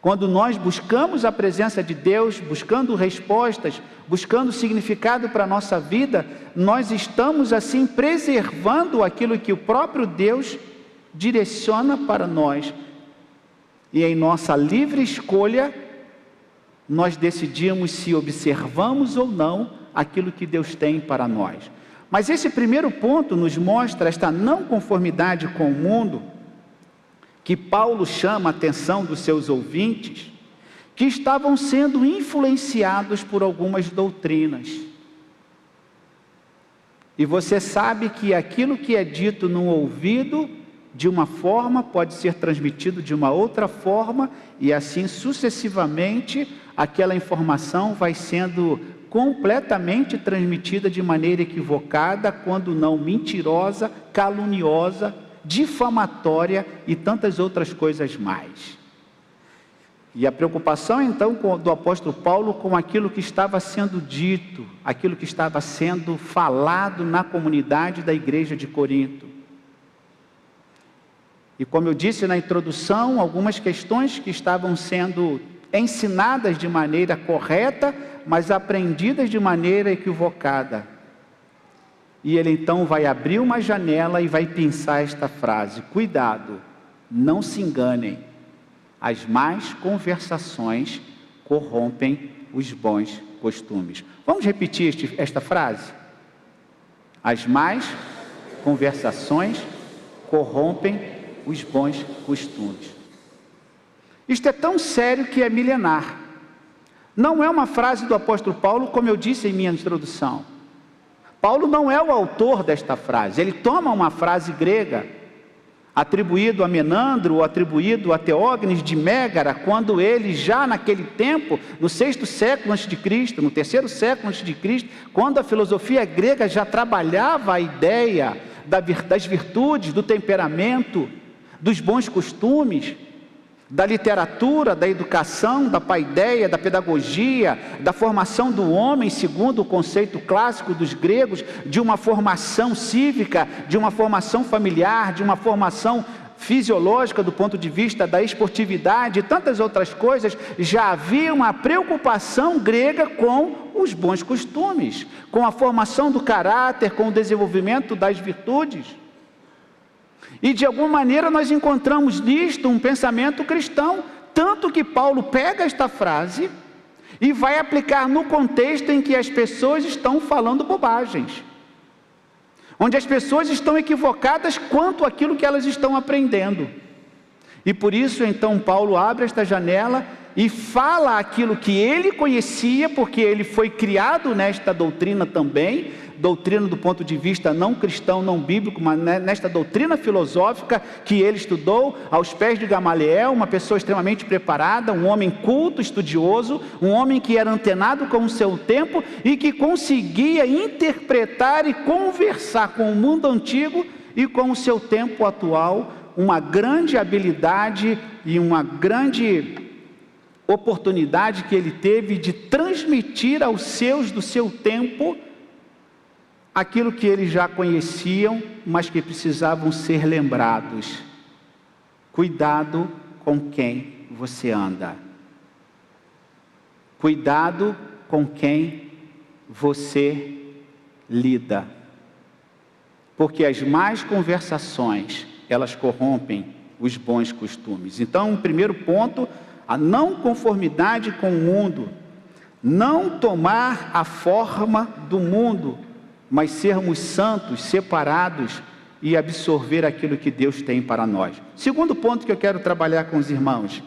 Quando nós buscamos a presença de Deus, buscando respostas, buscando significado para a nossa vida, nós estamos assim preservando aquilo que o próprio Deus direciona para nós. E em nossa livre escolha, nós decidimos se observamos ou não aquilo que Deus tem para nós. Mas esse primeiro ponto nos mostra esta não conformidade com o mundo, que Paulo chama a atenção dos seus ouvintes, que estavam sendo influenciados por algumas doutrinas. E você sabe que aquilo que é dito num ouvido de uma forma pode ser transmitido de uma outra forma, e assim sucessivamente aquela informação vai sendo completamente transmitida de maneira equivocada, quando não mentirosa, caluniosa, difamatória e tantas outras coisas mais. E a preocupação então do apóstolo Paulo com aquilo que estava sendo dito, aquilo que estava sendo falado na comunidade da igreja de Corinto. E como eu disse na introdução, algumas questões que estavam sendo ensinadas de maneira correta, mas aprendidas de maneira equivocada. E ele então vai abrir uma janela e vai pensar esta frase: cuidado, não se enganem, as más conversações corrompem os bons costumes. Vamos repetir esta frase? As más conversações corrompem os bons costumes. Isto é tão sério que é milenar. Não é uma frase do apóstolo Paulo, como eu disse em minha introdução. Paulo não é o autor desta frase. Ele toma uma frase grega, atribuído a Menandro, ou atribuído a Teógenes de Mégara, quando ele já naquele tempo, no 6º século a.C., no 3º século a.C., quando a filosofia grega já trabalhava a ideia das virtudes, do temperamento, dos bons costumes, da literatura, da educação, da paideia, da pedagogia, da formação do homem, segundo o conceito clássico dos gregos, de uma formação cívica, de uma formação familiar, de uma formação fisiológica do ponto de vista da esportividade e tantas outras coisas. Já havia uma preocupação grega com os bons costumes, com a formação do caráter, com o desenvolvimento das virtudes. E de alguma maneira nós encontramos nisto um pensamento cristão, tanto que Paulo pega esta frase e vai aplicar no contexto em que as pessoas estão falando bobagens, onde as pessoas estão equivocadas quanto àquilo que elas estão aprendendo. E por isso então Paulo abre esta janela e fala aquilo que ele conhecia, porque ele foi criado nesta doutrina também, doutrina do ponto de vista não cristão, não bíblico, mas nesta doutrina filosófica que ele estudou aos pés de Gamaliel, uma pessoa extremamente preparada, um homem culto, estudioso, um homem que era antenado com o seu tempo e que conseguia interpretar e conversar com o mundo antigo e com o seu tempo atual, uma grande habilidade e uma grande oportunidade que ele teve de transmitir aos seus do seu tempo aquilo que eles já conheciam, mas que precisavam ser lembrados. Cuidado com quem você anda. Cuidado com quem você lida. Porque as más conversações, elas corrompem os bons costumes. Então, o primeiro ponto, a não conformidade com o mundo. Não tomar a forma do mundo, mas sermos santos, separados e absorver aquilo que Deus tem para nós. Segundo ponto que eu quero trabalhar com os irmãos.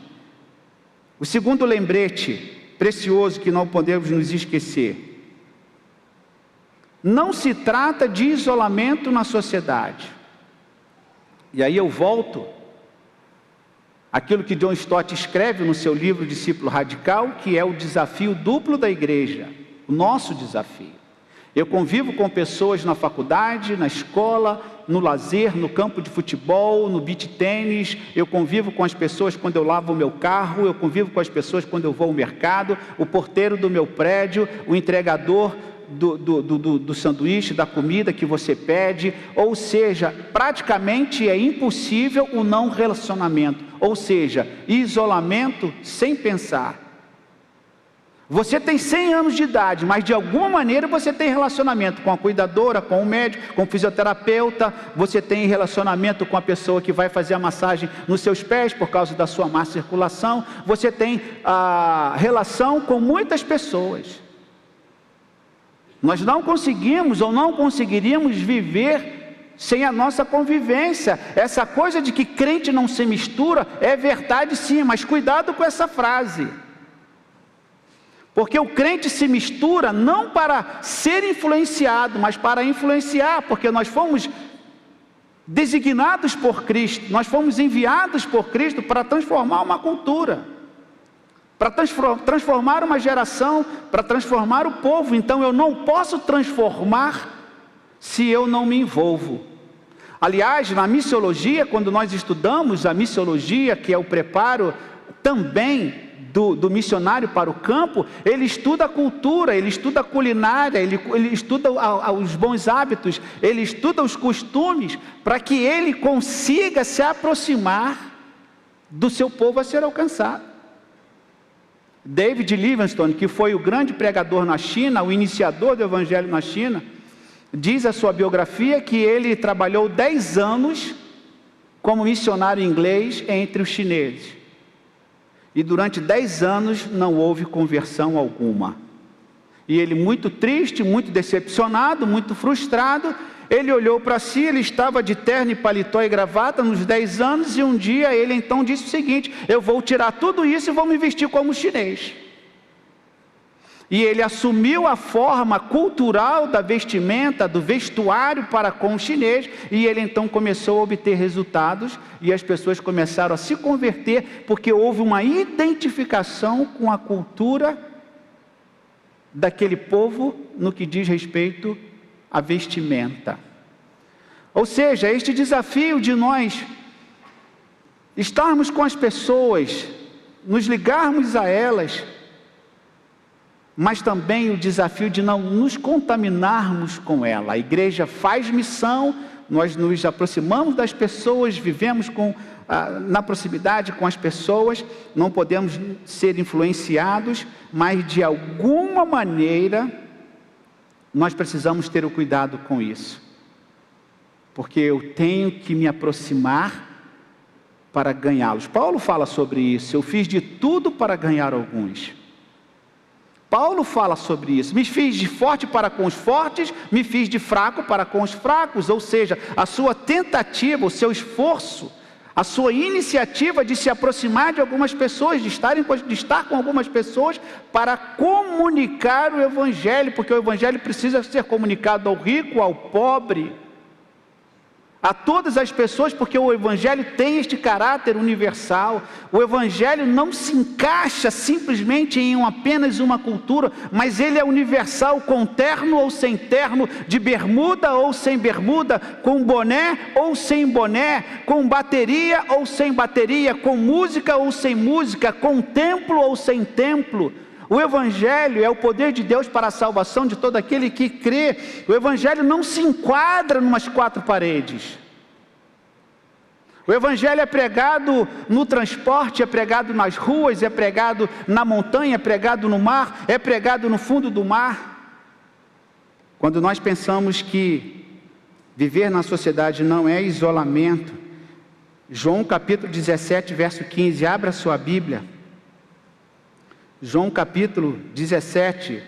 O segundo lembrete precioso que não podemos nos esquecer. Não se trata de isolamento na sociedade. E aí eu volto àquilo que John Stott escreve no seu livro Discípulo Radical, que é o desafio duplo da igreja, o nosso desafio. Eu convivo com pessoas na faculdade, na escola, no lazer, no campo de futebol, no beach tênis. Eu convivo com as pessoas quando eu lavo o meu carro, eu convivo com as pessoas quando eu vou ao mercado, o porteiro do meu prédio, o entregador do sanduíche, da comida que você pede. Ou seja, praticamente é impossível o não relacionamento, ou seja, isolamento sem pensar. Você tem 100 anos de idade, mas de alguma maneira você tem relacionamento com a cuidadora, com o médico, com o fisioterapeuta. Você tem relacionamento com a pessoa que vai fazer a massagem nos seus pés por causa da sua má circulação. Você tem a relação com muitas pessoas. Nós não conseguimos ou não conseguiríamos viver sem a nossa convivência. Essa coisa de que crente não se mistura é verdade sim, mas cuidado com essa frase. Porque o crente se mistura não para ser influenciado, mas para influenciar, porque nós fomos designados por Cristo, nós fomos enviados por Cristo para transformar uma cultura, para transformar uma geração, para transformar o povo. Então eu não posso transformar se eu não me envolvo. Aliás, na missiologia, quando nós estudamos a missiologia, que é o preparo também do missionário para o campo, ele estuda a cultura, ele estuda a culinária, ele estuda os bons hábitos, ele estuda os costumes, para que ele consiga se aproximar do seu povo a ser alcançado. David Livingstone, que foi o grande pregador na China, o iniciador do evangelho na China, diz a sua biografia que ele trabalhou 10 anos como missionário inglês entre os chineses. E durante 10 anos não houve conversão alguma. E ele, muito triste, muito decepcionado, muito frustrado, ele olhou para si, ele estava de terno e paletó e gravata nos 10 anos, e um dia ele então disse o seguinte: eu vou tirar tudo isso e vou me vestir como chinês. E ele assumiu a forma cultural da vestimenta, do vestuário para com o chinês, e ele então começou a obter resultados, e as pessoas começaram a se converter, porque houve uma identificação com a cultura daquele povo no que diz respeito à vestimenta. Ou seja, este desafio de nós estarmos com as pessoas, nos ligarmos a elas, mas também o desafio de não nos contaminarmos com ela. A igreja faz missão, nós nos aproximamos das pessoas, vivemos na proximidade com as pessoas, não podemos ser influenciados, mas de alguma maneira nós precisamos ter o cuidado com isso, porque eu tenho que me aproximar para ganhá-los. Paulo fala sobre isso, eu fiz de tudo para ganhar alguns. Paulo fala sobre isso, me fiz de forte para com os fortes, me fiz de fraco para com os fracos, ou seja, a sua tentativa, o seu esforço, a sua iniciativa de se aproximar de algumas pessoas, de estar com algumas pessoas para comunicar o Evangelho, porque o Evangelho precisa ser comunicado ao rico, ao pobre, a todas as pessoas, porque o Evangelho tem este caráter universal. O Evangelho não se encaixa simplesmente em apenas uma cultura, mas ele é universal, com terno ou sem terno, de bermuda ou sem bermuda, com boné ou sem boné, com bateria ou sem bateria, com música ou sem música, com templo ou sem templo. O Evangelho é o poder de Deus para a salvação de todo aquele que crê. O Evangelho não se enquadra em umas quatro paredes. O Evangelho é pregado no transporte, é pregado nas ruas, é pregado na montanha, é pregado no mar, é pregado no fundo do mar. Quando nós pensamos que viver na sociedade não é isolamento, João capítulo 17, verso 15, abra sua Bíblia. João capítulo 17,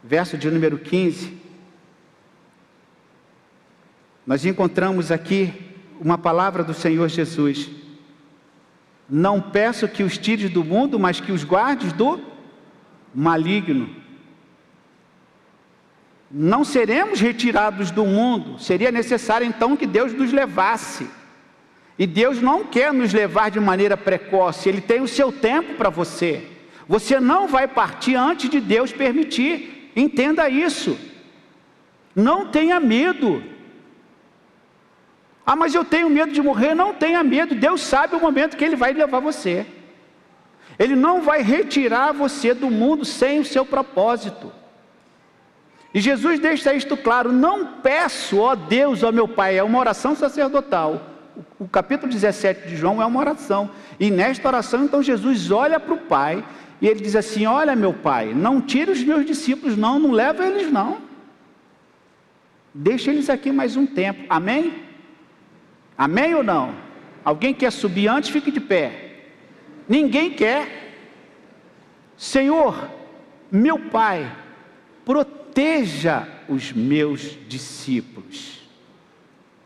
verso de número 15. Nós encontramos aqui uma palavra do Senhor Jesus: não peço que os tires do mundo, mas que os guardes do maligno. Não seremos retirados do mundo, seria necessário então que Deus nos levasse. E Deus não quer nos levar de maneira precoce, Ele tem o seu tempo para você. Você não vai partir antes de Deus permitir, entenda isso. Não tenha medo. Ah, mas eu tenho medo de morrer. Não tenha medo, Deus sabe o momento que Ele vai levar você. Ele não vai retirar você do mundo sem o seu propósito. E Jesus deixa isto claro: não peço, ó Deus, ó meu Pai. É uma oração sacerdotal. O capítulo 17 de João é uma oração. E nesta oração, então, Jesus olha para o Pai e Ele diz assim: olha, meu Pai, não tire os meus discípulos não, não leva eles não. Deixa eles aqui mais um tempo. Amém? Amém ou não? Alguém quer subir antes? Fique de pé. Ninguém quer. Senhor, meu Pai, proteja os meus discípulos.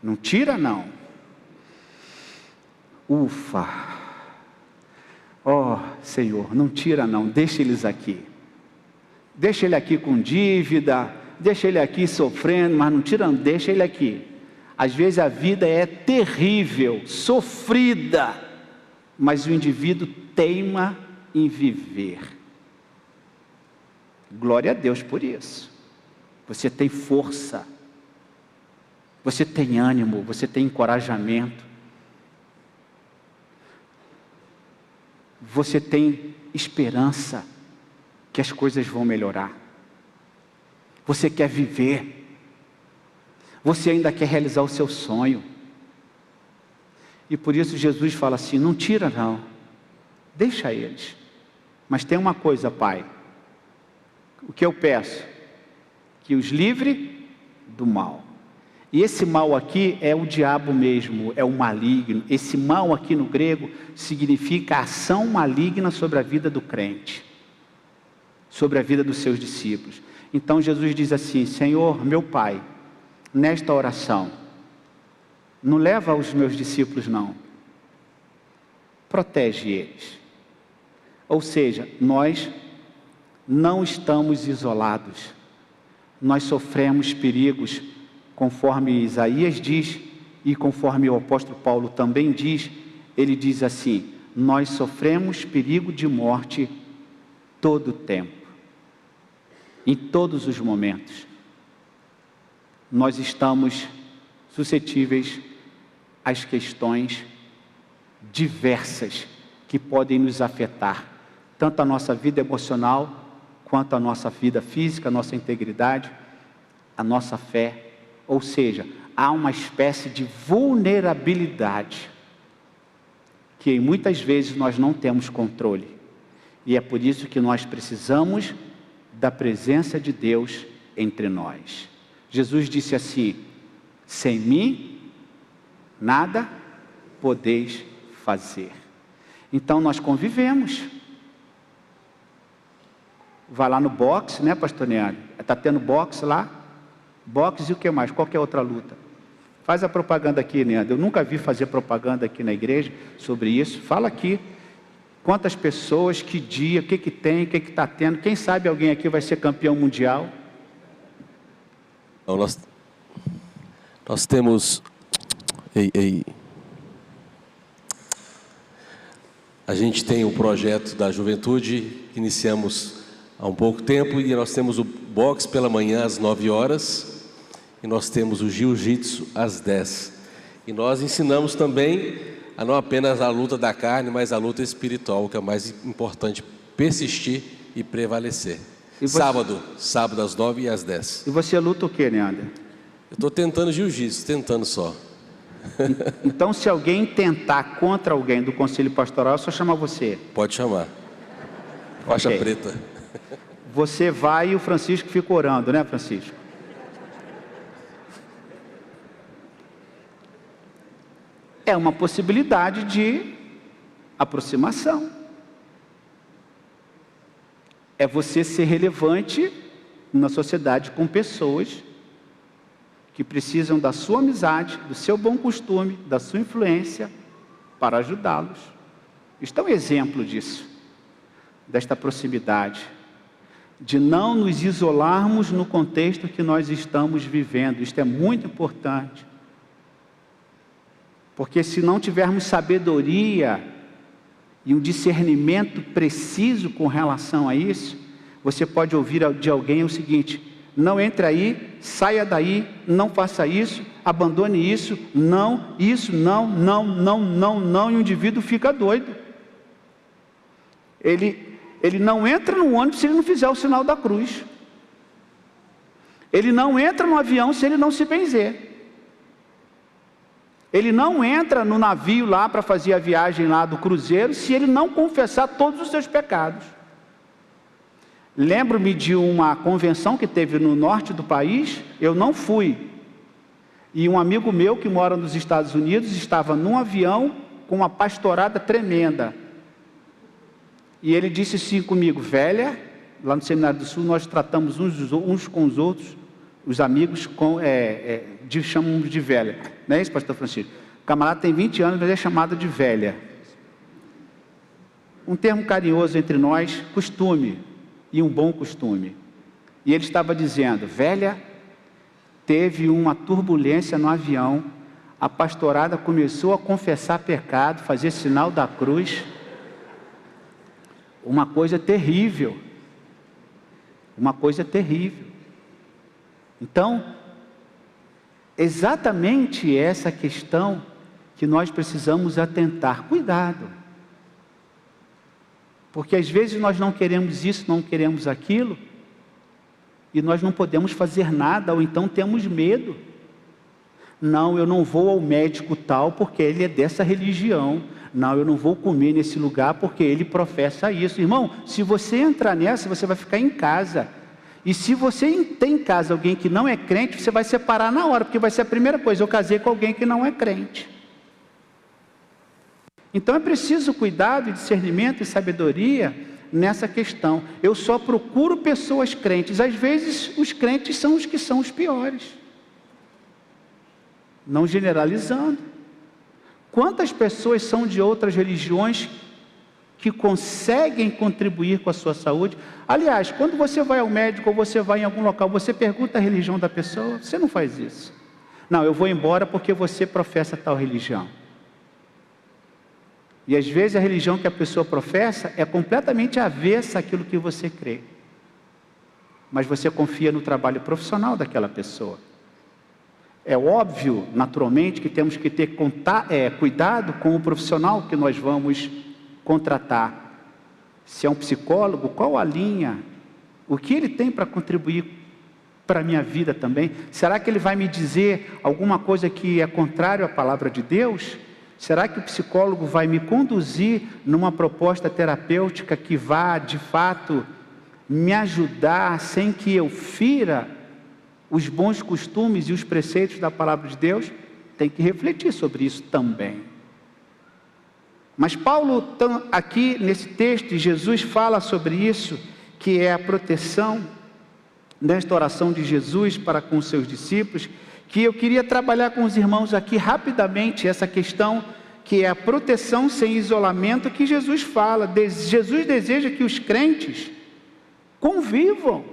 Não tira não. Ufa. Ó Senhor, não tira não, deixa eles aqui. Deixa ele aqui com dívida, deixa ele aqui sofrendo, mas não tira não, deixa ele aqui. Às vezes a vida é terrível, sofrida, mas o indivíduo teima em viver. Glória a Deus por isso. Você tem força, você tem ânimo, você tem encorajamento, você tem esperança que as coisas vão melhorar. Você quer viver. Você ainda quer realizar o seu sonho. E por isso Jesus fala assim: não tira não, deixa eles. Mas tem uma coisa, Pai, o que eu peço? Que os livre do mal. E esse mal aqui é o diabo mesmo, é o maligno. Esse mal aqui no grego significa ação maligna sobre a vida do crente, sobre a vida dos seus discípulos. Então Jesus diz assim: Senhor, meu Pai, nesta oração, não leva os meus discípulos não, protege eles. Ou seja, nós não estamos isolados, nós sofremos perigos, conforme Isaías diz, e conforme o apóstolo Paulo também diz. Ele diz assim: nós sofremos perigo de morte todo o tempo, em todos os momentos. Nós estamos suscetíveis às questões diversas que podem nos afetar, tanto a nossa vida emocional, quanto a nossa vida física, a nossa integridade, a nossa fé. Ou seja, há uma espécie de vulnerabilidade que muitas vezes nós não temos controle. E é por isso que nós precisamos da presença de Deus entre nós. Jesus disse assim: sem mim, nada podeis fazer. Então nós convivemos. Vai lá no boxe, né, pastor Neandro? Está tendo boxe lá? Boxe e o que mais? Qualquer outra luta. Faz a propaganda aqui, Neandro. Eu nunca vi fazer propaganda aqui na igreja sobre isso. Fala aqui. Quantas pessoas, que dia, o que tem, o que está tendo. Quem sabe alguém aqui vai ser campeão mundial? Então, nós temos... A gente tem o projeto da juventude, que iniciamos há um pouco tempo, e nós temos o boxe pela manhã às 9 horas, e nós temos o jiu-jitsu às 10. E nós ensinamos também a não apenas a luta da carne, mas a luta espiritual, que é mais importante, persistir e prevalecer. E você... Sábado às 9 e às 10. E você luta o que, Neandro? Eu estou tentando jiu-jitsu, tentando só. Então, se alguém tentar contra alguém do conselho pastoral, é só chamar você. Pode chamar. Faixa preta. Você vai e o Francisco fica orando, né, Francisco? É uma possibilidade de aproximação. É você ser relevante na sociedade com pessoas que precisam da sua amizade, do seu bom costume, da sua influência para ajudá-los. Isto é um exemplo disso, desta proximidade, de não nos isolarmos no contexto que nós estamos vivendo. Isto é muito importante. Porque se não tivermos sabedoria e um discernimento preciso com relação a isso, você pode ouvir de alguém o seguinte: não entre aí, saia daí, não faça isso, abandone isso, não, isso, não, e o indivíduo fica doido. Ele não entra no ônibus se ele não fizer o sinal da cruz. Ele não entra no avião se ele não se benzer. Ele não entra no navio lá para fazer a viagem lá do cruzeiro se ele não confessar todos os seus pecados. Lembro-me de uma convenção que teve no norte do país, eu não fui. E um amigo meu que mora nos Estados Unidos estava num avião com uma pastorada tremenda. E ele disse assim comigo: velha, lá no Seminário do Sul nós tratamos uns com os outros, os amigos, chamamos de velha. Não é isso, pastor Francisco? O camarada tem 20 anos, mas é chamado de velha. Um termo carinhoso entre nós, costume, e um bom costume. E ele estava dizendo: velha, teve uma turbulência no avião, a pastorada começou a confessar pecado, fazer sinal da cruz. Uma coisa terrível. Uma coisa terrível. Então, exatamente essa questão que nós precisamos atentar. Cuidado. Porque às vezes nós não queremos isso, não queremos aquilo, e nós não podemos fazer nada, ou então temos medo. Não, eu não vou ao médico tal porque ele é dessa religião. Não, eu não vou comer nesse lugar porque ele professa isso. Irmão, se você entrar nessa, você vai ficar em casa. E se você tem em casa alguém que não é crente, você vai separar na hora, porque vai ser a primeira coisa: eu casei com alguém que não é crente. Então é preciso cuidado e discernimento e sabedoria nessa questão. Eu só procuro pessoas crentes. Às vezes os crentes são os que são os piores. Não generalizando. Quantas pessoas são de outras religiões que conseguem contribuir com a sua saúde? Aliás, quando você vai ao médico ou você vai em algum local, você pergunta a religião da pessoa? Você não faz isso. Não, eu vou embora porque você professa tal religião. E às vezes a religião que a pessoa professa é completamente avessa àquilo que você crê. Mas você confia no trabalho profissional daquela pessoa. É óbvio, naturalmente, que temos que ter cuidado com o profissional que nós vamos contratar. Se é um psicólogo, qual a linha? O que ele tem para contribuir para a minha vida também? Será que ele vai me dizer alguma coisa que é contrário à palavra de Deus? Será que o psicólogo vai me conduzir numa proposta terapêutica que vá, de fato, me ajudar sem que eu fira os bons costumes e os preceitos da palavra de Deus? Tem que refletir sobre isso também. Mas Paulo, aqui nesse texto, Jesus fala sobre isso, que é a proteção, nesta oração de Jesus para com os seus discípulos, que eu queria trabalhar com os irmãos aqui rapidamente, essa questão que é a proteção sem isolamento que Jesus fala. Jesus deseja que os crentes convivam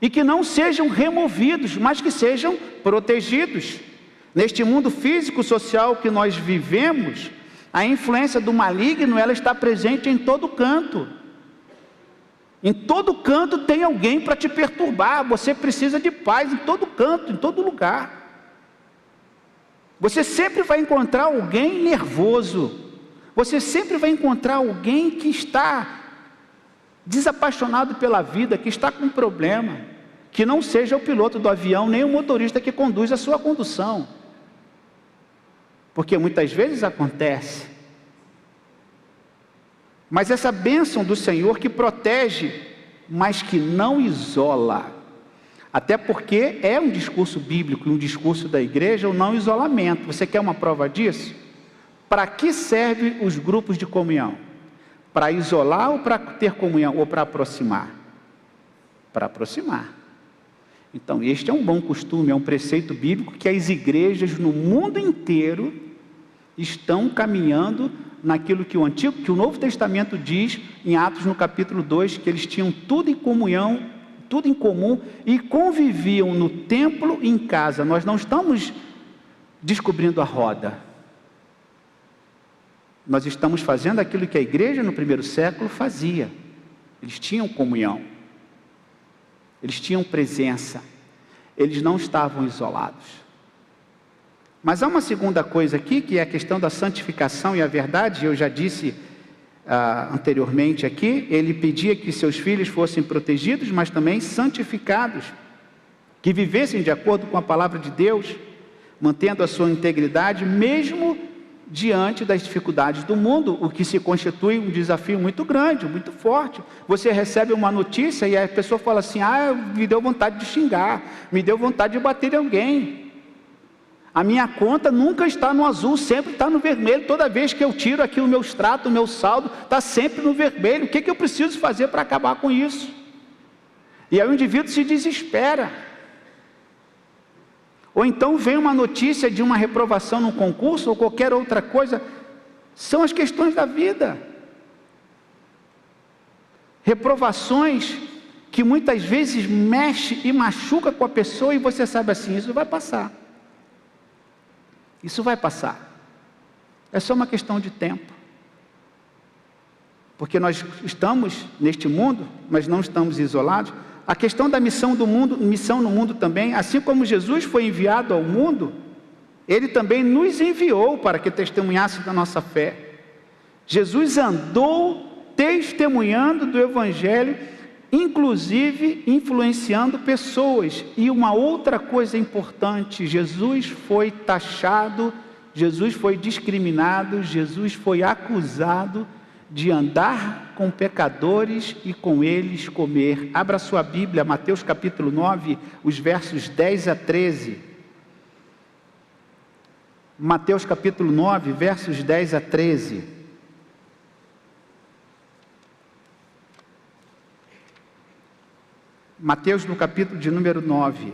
e que não sejam removidos, mas que sejam protegidos. Neste mundo físico, social que nós vivemos, a influência do maligno, ela está presente em todo canto. Em todo canto tem alguém para te perturbar. Você precisa de paz em todo canto, em todo lugar. Você sempre vai encontrar alguém nervoso. Você sempre vai encontrar alguém que está desapaixonado pela vida, que está com problema, que não seja o piloto do avião, nem o motorista que conduz a sua condução. Porque muitas vezes acontece. Mas essa bênção do Senhor que protege, mas que não isola. Até porque é um discurso bíblico, um discurso da igreja, o não isolamento. Você quer uma prova disso? Para que servem os grupos de comunhão? Para isolar ou para ter comunhão? Ou para aproximar? Para aproximar. Então, este é um bom costume, é um preceito bíblico que as igrejas no mundo inteiro estão caminhando naquilo que o Novo Testamento diz em Atos no capítulo 2, que eles tinham tudo em comunhão, tudo em comum e conviviam no templo e em casa. Nós não estamos descobrindo a roda. Nós estamos fazendo aquilo que a igreja no primeiro século fazia. Eles tinham comunhão. Eles tinham presença. Eles não estavam isolados. Mas há uma segunda coisa aqui, que é a questão da santificação e a verdade. Eu já disse anteriormente aqui, ele pedia que seus filhos fossem protegidos, mas também santificados, que vivessem de acordo com a palavra de Deus, mantendo a sua integridade, mesmo diante das dificuldades do mundo, o que se constitui um desafio muito grande, muito forte. Você recebe uma notícia e a pessoa fala assim: me deu vontade de xingar, me deu vontade de bater em alguém. A minha conta nunca está no azul, sempre está no vermelho. Toda vez que eu tiro aqui o meu extrato, o meu saldo, está sempre no vermelho. O que eu preciso fazer para acabar com isso? E aí o indivíduo se desespera. Ou então vem uma notícia de uma reprovação no concurso ou qualquer outra coisa. São as questões da vida. Reprovações que muitas vezes mexe e machuca com a pessoa e você sabe assim, isso vai passar. Isso vai passar. É só uma questão de tempo. Porque nós estamos neste mundo, mas não estamos isolados. A questão da missão do mundo, missão no mundo também, assim como Jesus foi enviado ao mundo, Ele também nos enviou para que testemunhasse da nossa fé. Jesus andou testemunhando do Evangelho, inclusive influenciando pessoas. E uma outra coisa importante, Jesus foi taxado, Jesus foi discriminado, Jesus foi acusado de andar com pecadores e com eles comer. Abra sua Bíblia, Mateus capítulo 9, os versos 10 a 13. Mateus capítulo 9, versos 10 a 13. Mateus no capítulo de número 9.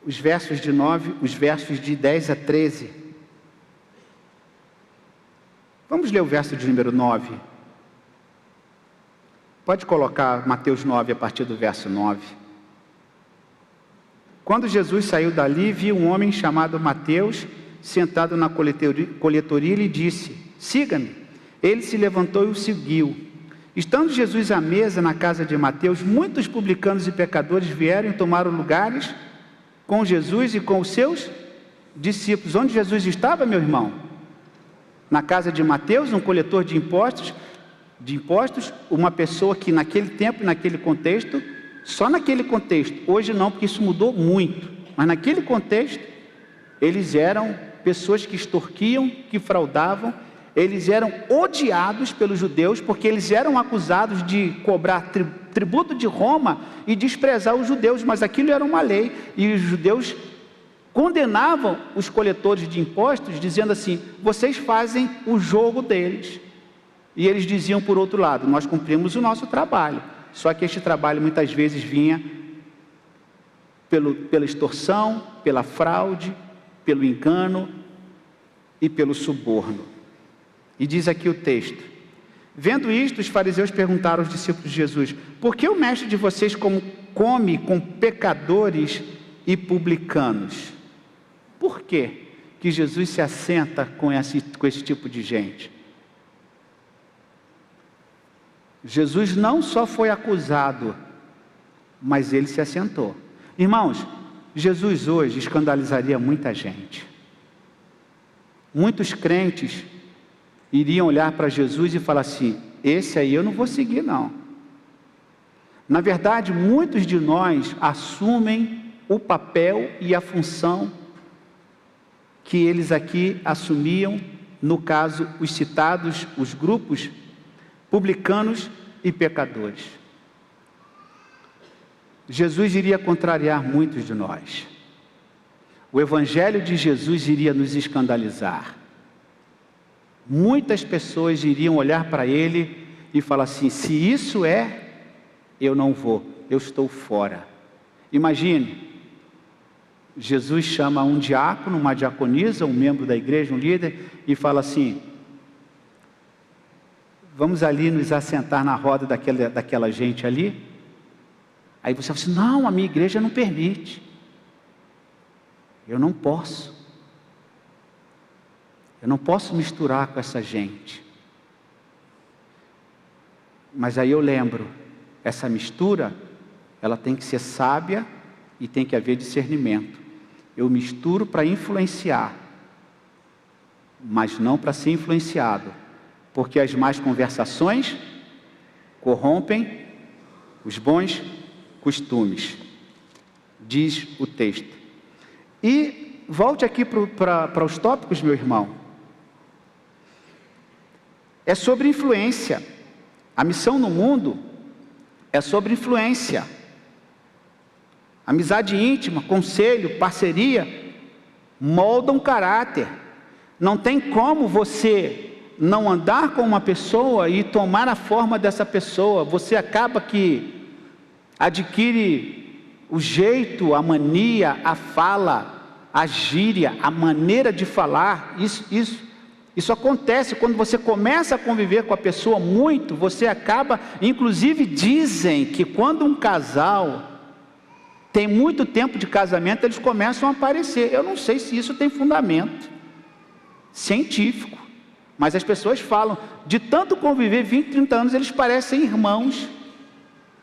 Os versos de 10 a 13. Vamos ler o verso de número 9. Pode colocar Mateus 9 a partir do verso 9. Quando Jesus saiu dali, viu um homem chamado Mateus sentado na coletoria e lhe disse: siga-me. Ele se levantou e o seguiu. Estando Jesus à mesa na casa de Mateus, muitos publicanos e pecadores vieram e tomaram lugares com Jesus e com os seus discípulos. Onde Jesus estava, meu irmão? Na casa de Mateus, um coletor de impostos, uma pessoa que naquele tempo, naquele contexto, só naquele contexto, hoje não, porque isso mudou muito, mas naquele contexto, eles eram pessoas que extorquiam, que fraudavam, eles eram odiados pelos judeus, porque eles eram acusados de cobrar tributo de Roma e desprezar os judeus, mas aquilo era uma lei, e os judeus condenavam os coletores de impostos, dizendo assim: vocês fazem o jogo deles. E eles diziam por outro lado: nós cumprimos o nosso trabalho. Só que este trabalho muitas vezes vinha pela extorsão, pela fraude, pelo engano e pelo suborno. E diz aqui o texto: vendo isto, os fariseus perguntaram aos discípulos de Jesus: por que o mestre de vocês come com pecadores e publicanos? Por que Jesus se assenta com esse tipo de gente? Jesus não só foi acusado, mas ele se assentou. Irmãos, Jesus hoje escandalizaria muita gente. Muitos crentes iriam olhar para Jesus e falar assim: esse aí eu não vou seguir não. Na verdade, muitos de nós assumem o papel e a função que eles aqui assumiam, no caso, os citados, os grupos publicanos e pecadores. Jesus iria contrariar muitos de nós. O Evangelho de Jesus iria nos escandalizar. Muitas pessoas iriam olhar para ele e falar assim: se isso é, eu não vou, eu estou fora. Imagine, Jesus chama um diácono, uma diaconisa, um membro da igreja, um líder, e fala assim: vamos ali nos assentar na roda daquela gente ali. Aí você fala assim: não, a minha igreja não permite, eu não posso misturar com essa gente. Mas aí eu lembro, essa mistura, ela tem que ser sábia e tem que haver discernimento. Eu misturo para influenciar, mas não para ser influenciado, porque as más conversações corrompem os bons costumes, diz o texto. E volte aqui para os tópicos, meu irmão. É sobre influência. A missão no mundo é sobre influência. Amizade íntima, conselho, parceria moldam caráter. Não tem como você não andar com uma pessoa e tomar a forma dessa pessoa. Você acaba que adquire o jeito, a mania, a fala, a gíria, a maneira de falar. Isso acontece quando você começa a conviver com a pessoa muito. Você acaba, inclusive dizem que quando um casal tem muito tempo de casamento, eles começam a aparecer. Eu não sei se isso tem fundamento científico, mas as pessoas falam, de tanto conviver 20, 30 anos, eles parecem irmãos.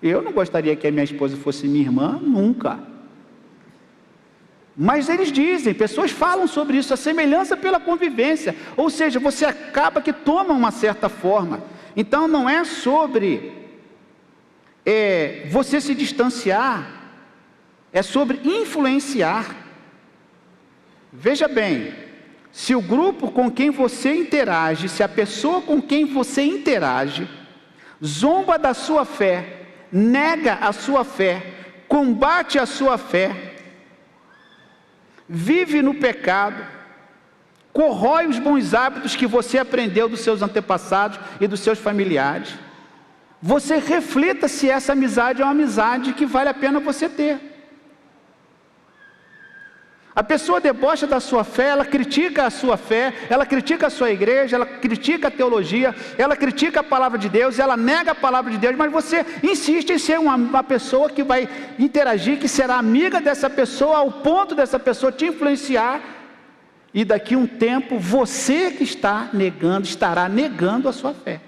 Eu não gostaria que a minha esposa fosse minha irmã, nunca. Mas eles dizem, pessoas falam sobre isso, a semelhança pela convivência. Ou seja, você acaba que toma uma certa forma. Então não é sobre você se distanciar, é sobre influenciar. Veja bem, se o grupo com quem você interage, se a pessoa com quem você interage, zomba da sua fé, nega a sua fé, combate a sua fé, vive no pecado, corrói os bons hábitos que você aprendeu dos seus antepassados e dos seus familiares, você reflita se essa amizade é uma amizade que vale a pena você ter. A pessoa debocha da sua fé, ela critica a sua fé, ela critica a sua igreja, ela critica a teologia, ela critica a palavra de Deus, ela nega a palavra de Deus, mas você insiste em ser uma pessoa que vai interagir, que será amiga dessa pessoa, ao ponto dessa pessoa te influenciar, e daqui a um tempo você que estará negando a sua fé.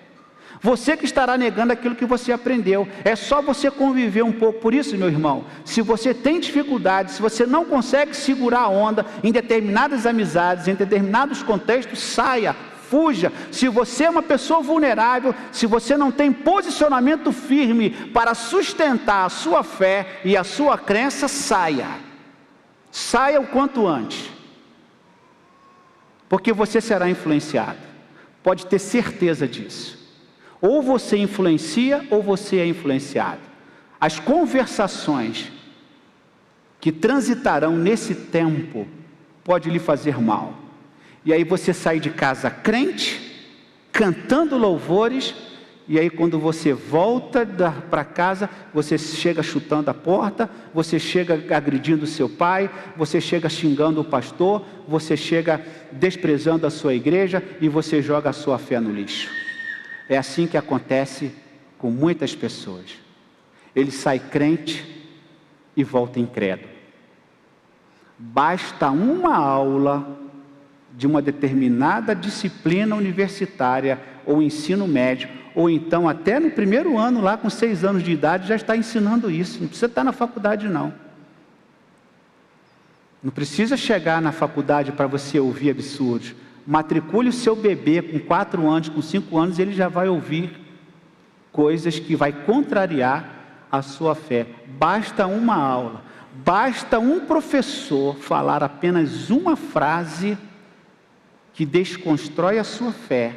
Você que estará negando aquilo que você aprendeu. É só você conviver um pouco. Por isso, meu irmão, se você tem dificuldade, se você não consegue segurar a onda em determinadas amizades, em determinados contextos, saia, fuja. Se você é uma pessoa vulnerável, se você não tem posicionamento firme para sustentar a sua fé e a sua crença, saia. Saia o quanto antes. Porque você será influenciado. Pode ter certeza disso. Ou você influencia ou você é influenciado. As conversações que transitarão nesse tempo pode lhe fazer mal. E aí você sai de casa crente, cantando louvores, e aí quando você volta para casa, você chega chutando a porta, você chega agredindo seu pai, você chega xingando o pastor, você chega desprezando a sua igreja e você joga a sua fé no lixo. É assim que acontece com muitas pessoas. Ele sai crente e volta incrédulo. Basta uma aula de uma determinada disciplina universitária ou ensino médio, ou então até no primeiro ano, lá com 6 anos de idade, já está ensinando isso. Não precisa estar na faculdade, não. Não precisa chegar na faculdade para você ouvir absurdos. Matricule o seu bebê com 4 anos, com 5 anos, ele já vai ouvir coisas que vai contrariar a sua fé. Basta uma aula, basta um professor falar apenas uma frase que desconstrói a sua fé.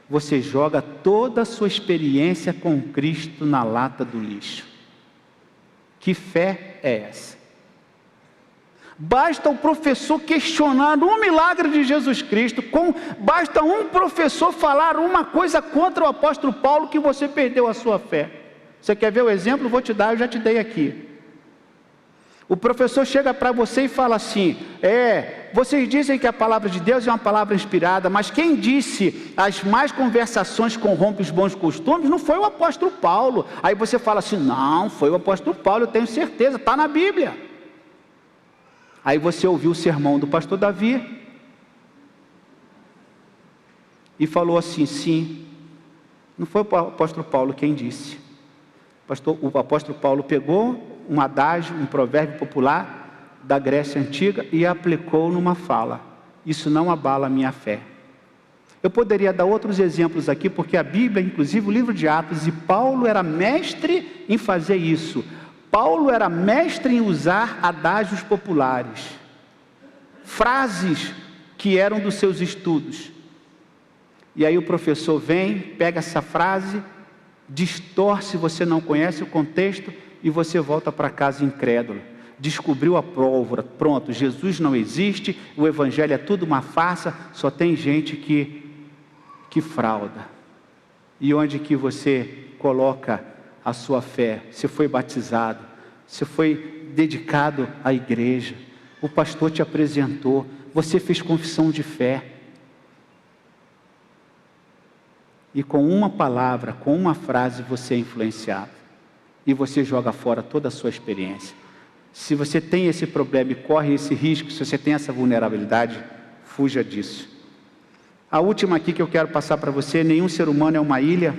Você joga toda a sua experiência com Cristo na lata do lixo. Que fé é essa? Basta o professor questionar um milagre de Jesus Cristo, basta um professor falar uma coisa contra o apóstolo Paulo que você perdeu a sua fé. Você quer ver o exemplo? Vou te dar, eu já te dei aqui. O professor chega para você e fala assim, vocês dizem que a palavra de Deus é uma palavra inspirada, mas quem disse as más conversações corrompem os bons costumes não foi o apóstolo Paulo. Aí você fala assim, não, foi o apóstolo Paulo, eu tenho certeza, está na Bíblia. Aí você ouviu o sermão do pastor Davi e falou assim, sim, não foi o apóstolo Paulo quem disse. O apóstolo Paulo pegou um adágio, um provérbio popular da Grécia Antiga e aplicou numa fala. Isso não abala a minha fé. Eu poderia dar outros exemplos aqui, porque a Bíblia, inclusive o livro de Atos, e Paulo era mestre em fazer isso. Paulo era mestre em usar adágios populares, frases que eram dos seus estudos. E aí o professor vem, pega essa frase, distorce, você não conhece o contexto, e você volta para casa incrédulo. Descobriu a pólvora, pronto, Jesus não existe, o evangelho é tudo uma farsa, só tem gente que frauda. E onde que você coloca a sua fé? Você foi batizado, você foi dedicado à igreja, o pastor te apresentou, você fez confissão de fé. E com uma palavra, com uma frase, você é influenciado. E você joga fora toda a sua experiência. Se você tem esse problema e corre esse risco, se você tem essa vulnerabilidade, fuja disso. A última aqui que eu quero passar para você, nenhum ser humano é uma ilha.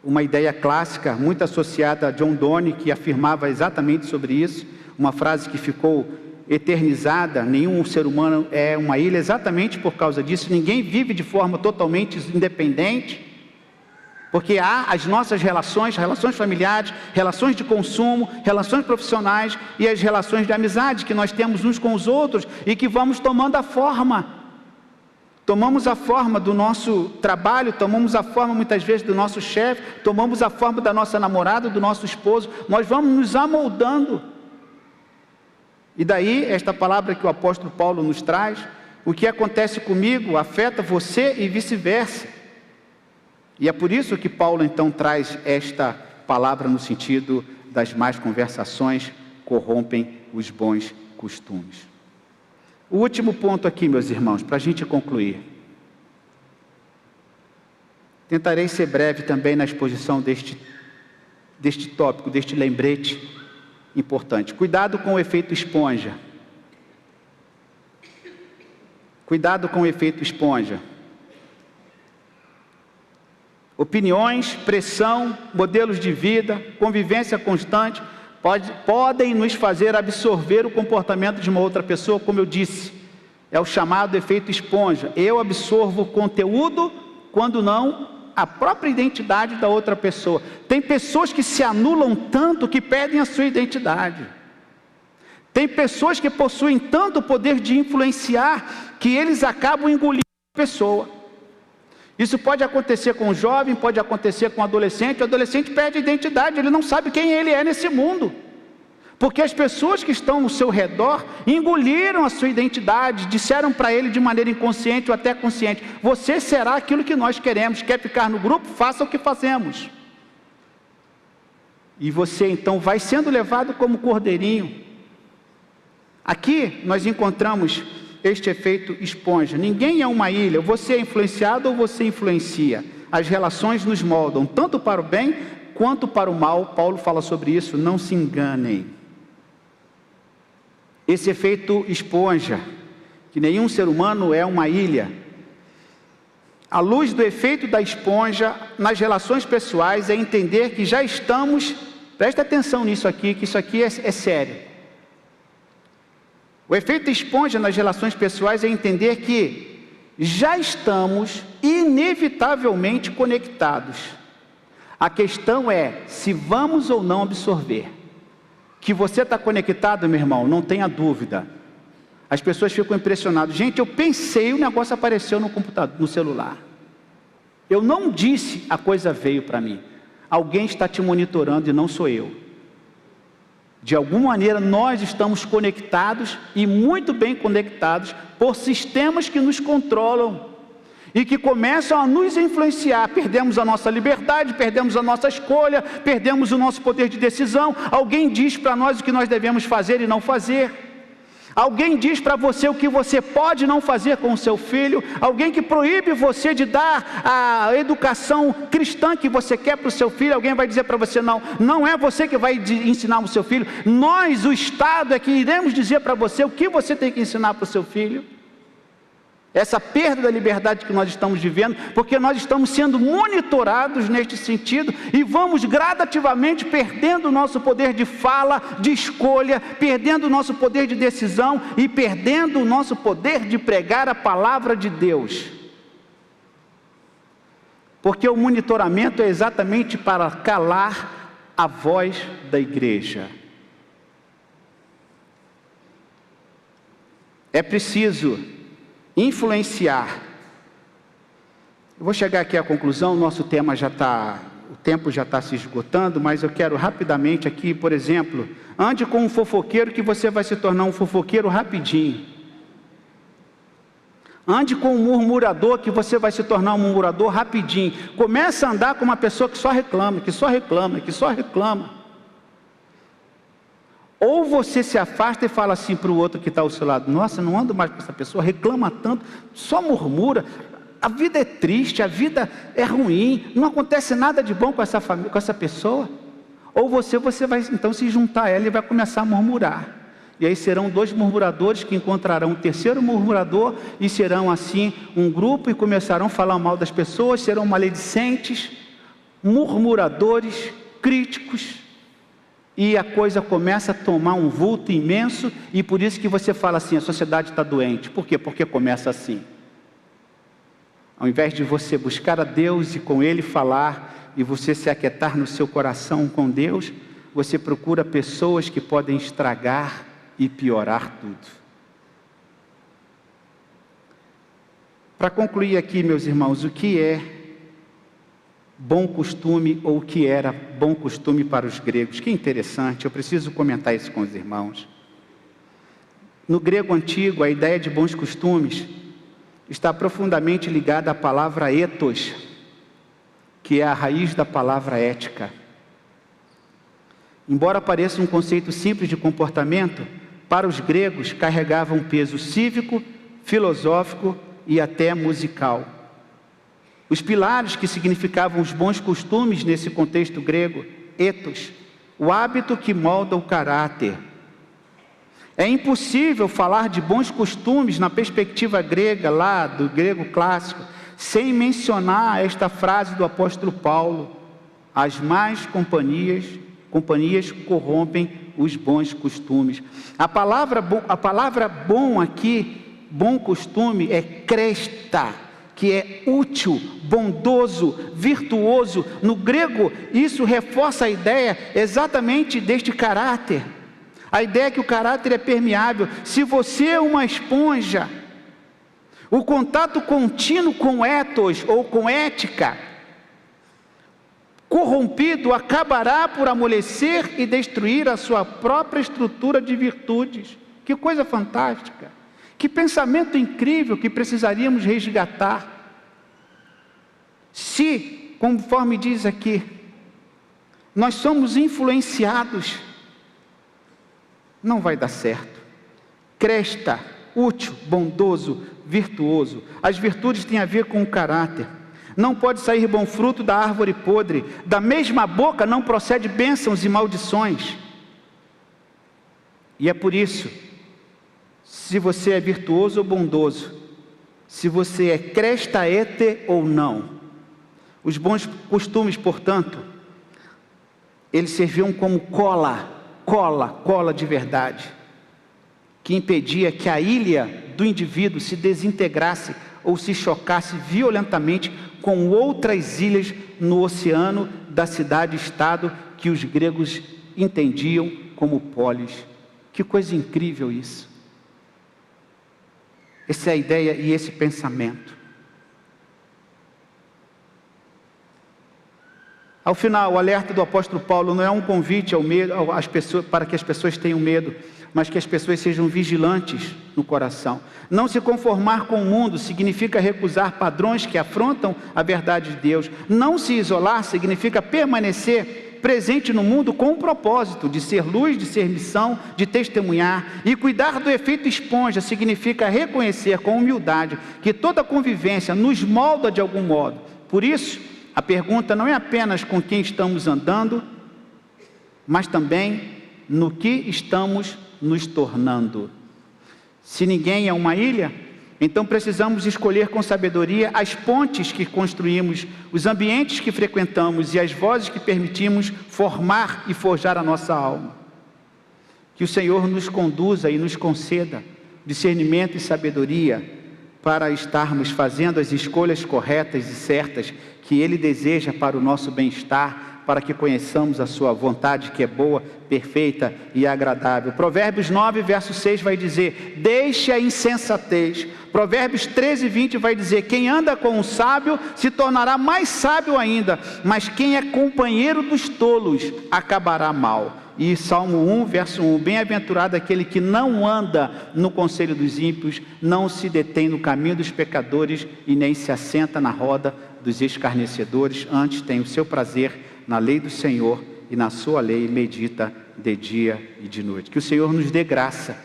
Uma ideia clássica, muito associada a John Donne, que afirmava exatamente sobre isso. Uma frase que ficou eternizada, nenhum ser humano é uma ilha, exatamente por causa disso. Ninguém vive de forma totalmente independente. Porque há as nossas relações familiares, relações de consumo, relações profissionais e as relações de amizade que nós temos uns com os outros e que vamos tomando a forma. Tomamos a forma do nosso trabalho, tomamos a forma muitas vezes do nosso chefe, tomamos a forma da nossa namorada, do nosso esposo, nós vamos nos amoldando. E daí, esta palavra que o apóstolo Paulo nos traz, o que acontece comigo afeta você e vice-versa. E é por isso que Paulo então traz esta palavra no sentido das más conversações corrompem os bons costumes. O último ponto aqui, meus irmãos, para a gente concluir. Tentarei ser breve também na exposição deste tópico, deste lembrete importante. Cuidado com o efeito esponja. Cuidado com o efeito esponja. Opiniões, pressão, modelos de vida, convivência constante podem nos fazer absorver o comportamento de uma outra pessoa, como eu disse. É o chamado efeito esponja. Eu absorvo o conteúdo, quando não, a própria identidade da outra pessoa. Tem pessoas que se anulam tanto que perdem a sua identidade. Tem pessoas que possuem tanto poder de influenciar que eles acabam engolindo a pessoa. Isso pode acontecer com o jovem, pode acontecer com o adolescente. O adolescente perde a identidade, ele não sabe quem ele é nesse mundo. Porque as pessoas que estão ao seu redor engoliram a sua identidade, disseram para ele de maneira inconsciente ou até consciente: você será aquilo que nós queremos, quer ficar no grupo? Faça o que fazemos. E você então vai sendo levado como cordeirinho. Aqui nós encontramos este efeito esponja. Ninguém é uma ilha, você é influenciado ou você influencia. As relações nos moldam, tanto para o bem quanto para o mal. Paulo fala sobre isso, não se enganem. Esse efeito esponja, que nenhum ser humano é uma ilha. À luz do efeito da esponja nas relações pessoais, é entender que já estamos, presta atenção nisso aqui, que isso aqui é sério. O efeito esponja nas relações pessoais é entender que já estamos inevitavelmente conectados. A questão é se vamos ou não absorver. Que você está conectado, meu irmão, não tenha dúvida. As pessoas ficam impressionadas. Gente, eu pensei, o negócio apareceu no computador, no celular. Eu não disse, a coisa veio para mim. Alguém está te monitorando e não sou eu. De alguma maneira nós estamos conectados e muito bem conectados por sistemas que nos controlam e que começam a nos influenciar. Perdemos a nossa liberdade, perdemos a nossa escolha, perdemos o nosso poder de decisão. Alguém diz para nós o que nós devemos fazer e não fazer. Alguém diz para você o que você pode não fazer com o seu filho. Alguém que proíbe você de dar a educação cristã que você quer para o seu filho. Alguém vai dizer para você: não é você que vai ensinar o seu filho. Nós, o Estado, é que iremos dizer para você o que você tem que ensinar para o seu filho. Essa perda da liberdade que nós estamos vivendo, porque nós estamos sendo monitorados neste sentido e vamos gradativamente perdendo o nosso poder de fala, de escolha, perdendo o nosso poder de decisão e perdendo o nosso poder de pregar a palavra de Deus. Porque o monitoramento é exatamente para calar a voz da igreja. É preciso influenciar. Eu vou chegar aqui à conclusão, o tempo já está se esgotando, mas eu quero rapidamente aqui, por exemplo, ande com um fofoqueiro que você vai se tornar um fofoqueiro rapidinho. Ande com um murmurador que você vai se tornar um murmurador rapidinho. Começa a andar com uma pessoa que só reclama, que só reclama, que só reclama. Ou você se afasta e fala assim para o outro que está ao seu lado: nossa, não ando mais com essa pessoa, reclama tanto, só murmura, a vida é triste, a vida é ruim, não acontece nada de bom com essa família, com essa pessoa. Ou você vai então se juntar a ela e vai começar a murmurar. E aí serão dois murmuradores que encontrarão um terceiro murmurador e serão assim um grupo e começarão a falar mal das pessoas, serão maledicentes, murmuradores, críticos. E a coisa começa a tomar um vulto imenso, e por isso que você fala assim: a sociedade está doente. Por quê? Porque começa assim. Ao invés de você buscar a Deus e com Ele falar, e você se aquietar no seu coração com Deus, você procura pessoas que podem estragar e piorar tudo. Para concluir aqui, meus irmãos, o que é bom costume, ou o que era bom costume para os gregos? Que interessante, eu preciso comentar isso com os irmãos. No grego antigo, a ideia de bons costumes está profundamente ligada à palavra ethos, que é a raiz da palavra ética. Embora pareça um conceito simples de comportamento, para os gregos carregava um peso cívico, filosófico e até musical. Os pilares que significavam os bons costumes nesse contexto grego: ethos, o hábito que molda o caráter. É impossível falar de bons costumes na perspectiva grega, lá do grego clássico, sem mencionar esta frase do apóstolo Paulo: as más companhias corrompem os bons costumes. A palavra bom aqui, bom costume, é cresta, que é útil, bondoso, virtuoso. No grego, isso reforça a ideia exatamente deste caráter. A ideia é que o caráter é permeável. Se você é uma esponja, o contato contínuo com ethos ou com ética corrompido acabará por amolecer e destruir a sua própria estrutura de virtudes. Que coisa fantástica! Que pensamento incrível que precisaríamos resgatar. Se, conforme diz aqui, nós somos influenciados, não vai dar certo. Cresta, útil, bondoso, virtuoso. As virtudes têm a ver com o caráter. Não pode sair bom fruto da árvore podre. Da mesma boca não procede bênçãos e maldições. E é por isso, se você é virtuoso ou bondoso, se você é crestaete ou não, os bons costumes, portanto, eles serviam como cola de verdade, que impedia que a ilha do indivíduo se desintegrasse ou se chocasse violentamente com outras ilhas no oceano da cidade-estado que os gregos entendiam como polis. Que coisa incrível isso! Essa é a ideia e esse pensamento. Ao final, o alerta do apóstolo Paulo não é um convite ao medo, às pessoas, para que as pessoas tenham medo, mas que as pessoas sejam vigilantes no coração. Não se conformar com o mundo significa recusar padrões que afrontam a verdade de Deus. Não se isolar significa permanecer presente no mundo com o propósito de ser luz, de ser missão, de testemunhar. E cuidar do efeito esponja significa reconhecer com humildade que toda convivência nos molda de algum modo. Por isso, a pergunta não é apenas com quem estamos andando, mas também no que estamos nos tornando. Se ninguém é uma ilha, então precisamos escolher com sabedoria as pontes que construímos, os ambientes que frequentamos e as vozes que permitimos formar e forjar a nossa alma. Que o Senhor nos conduza e nos conceda discernimento e sabedoria para estarmos fazendo as escolhas corretas e certas que Ele deseja para o nosso bem-estar, para que conheçamos a sua vontade, que é boa, perfeita e agradável. Provérbios 9, verso 6 vai dizer: deixe a insensatez. Provérbios 13, 20 vai dizer: quem anda com o sábio se tornará mais sábio ainda, mas quem é companheiro dos tolos acabará mal. E Salmo 1, verso 1, bem-aventurado aquele que não anda no conselho dos ímpios, não se detém no caminho dos pecadores e nem se assenta na roda dos escarnecedores, antes tem o seu prazer na lei do Senhor e na sua lei medita de dia e de noite. Que o Senhor nos dê graça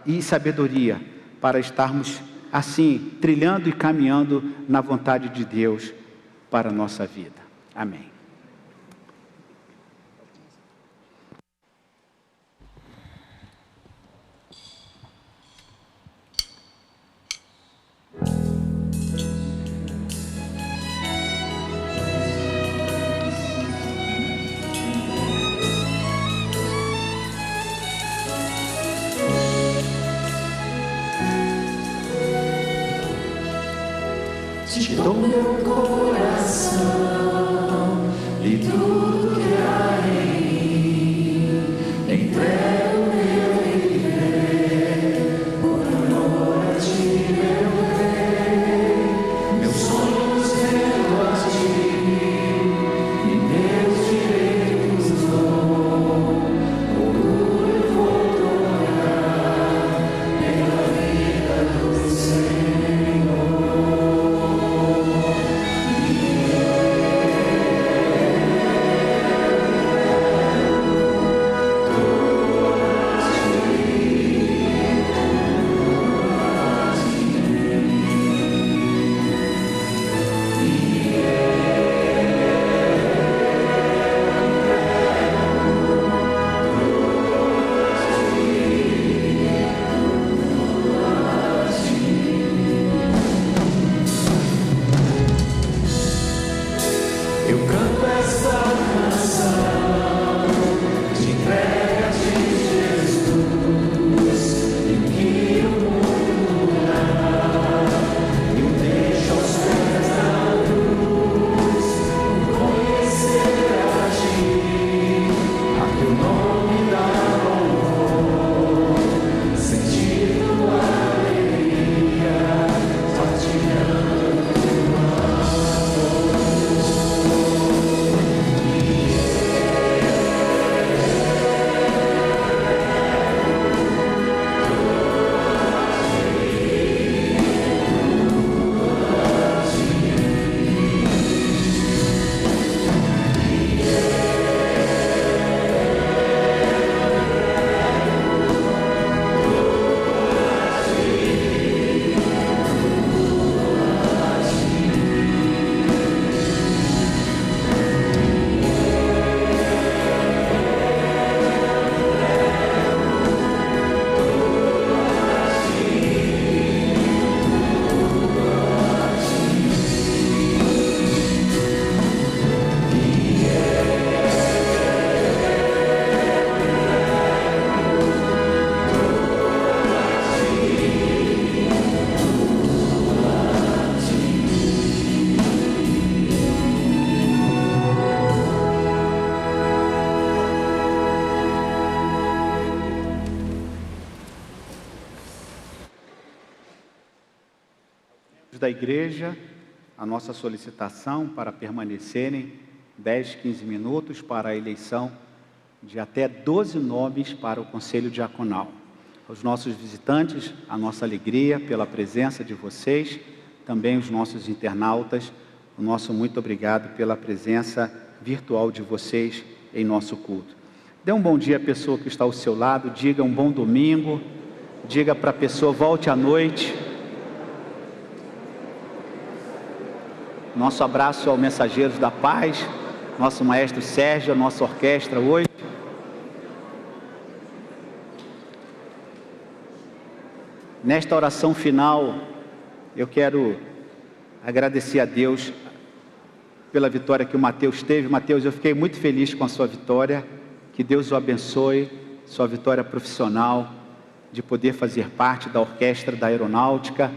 e sabedoria para estarmos assim, trilhando e caminhando na vontade de Deus para a nossa vida. Amém. Te dou meu coração e tudo que há em mim, entrego meu viver, por amor a ti, meu Rei. Meus sonhos rendo a ti e meus direitos dou, orgulho vou tocar pela vida do Senhor. da igreja a nossa solicitação para permanecerem 10, 15 minutos para a eleição de até 12 nomes para o Conselho Diaconal. Aos nossos visitantes, a nossa alegria pela presença de vocês, também os nossos internautas, o nosso muito obrigado pela presença virtual de vocês em nosso culto. Dê um bom dia à pessoa que está ao seu lado, diga um bom domingo, diga para a pessoa, volte à noite. Nosso abraço ao Mensageiros da Paz, nosso maestro Sérgio, a nossa orquestra hoje. Nesta oração final, eu quero agradecer a Deus pela vitória que o Mateus teve. Mateus, eu fiquei muito feliz com a sua vitória, que Deus o abençoe, sua vitória profissional, de poder fazer parte da orquestra da aeronáutica.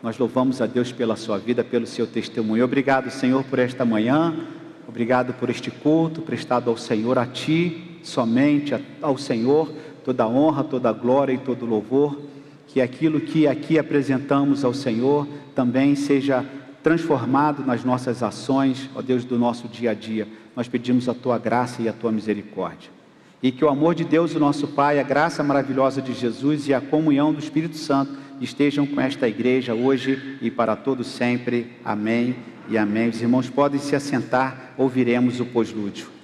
Nós louvamos a Deus pela sua vida, pelo seu testemunho. Obrigado, Senhor, por esta manhã, obrigado por este culto prestado ao Senhor, a Ti, somente ao Senhor, toda a honra, toda a glória e todo o louvor. Que aquilo que aqui apresentamos ao Senhor também seja transformado nas nossas ações, ó Deus, do nosso dia a dia. Nós pedimos a Tua graça e a Tua misericórdia. E que o amor de Deus, o nosso Pai, a graça maravilhosa de Jesus e a comunhão do Espírito Santo estejam com esta igreja hoje e para todos sempre. Amém e amém. Os irmãos podem se assentar, ouviremos o pós-lúdio.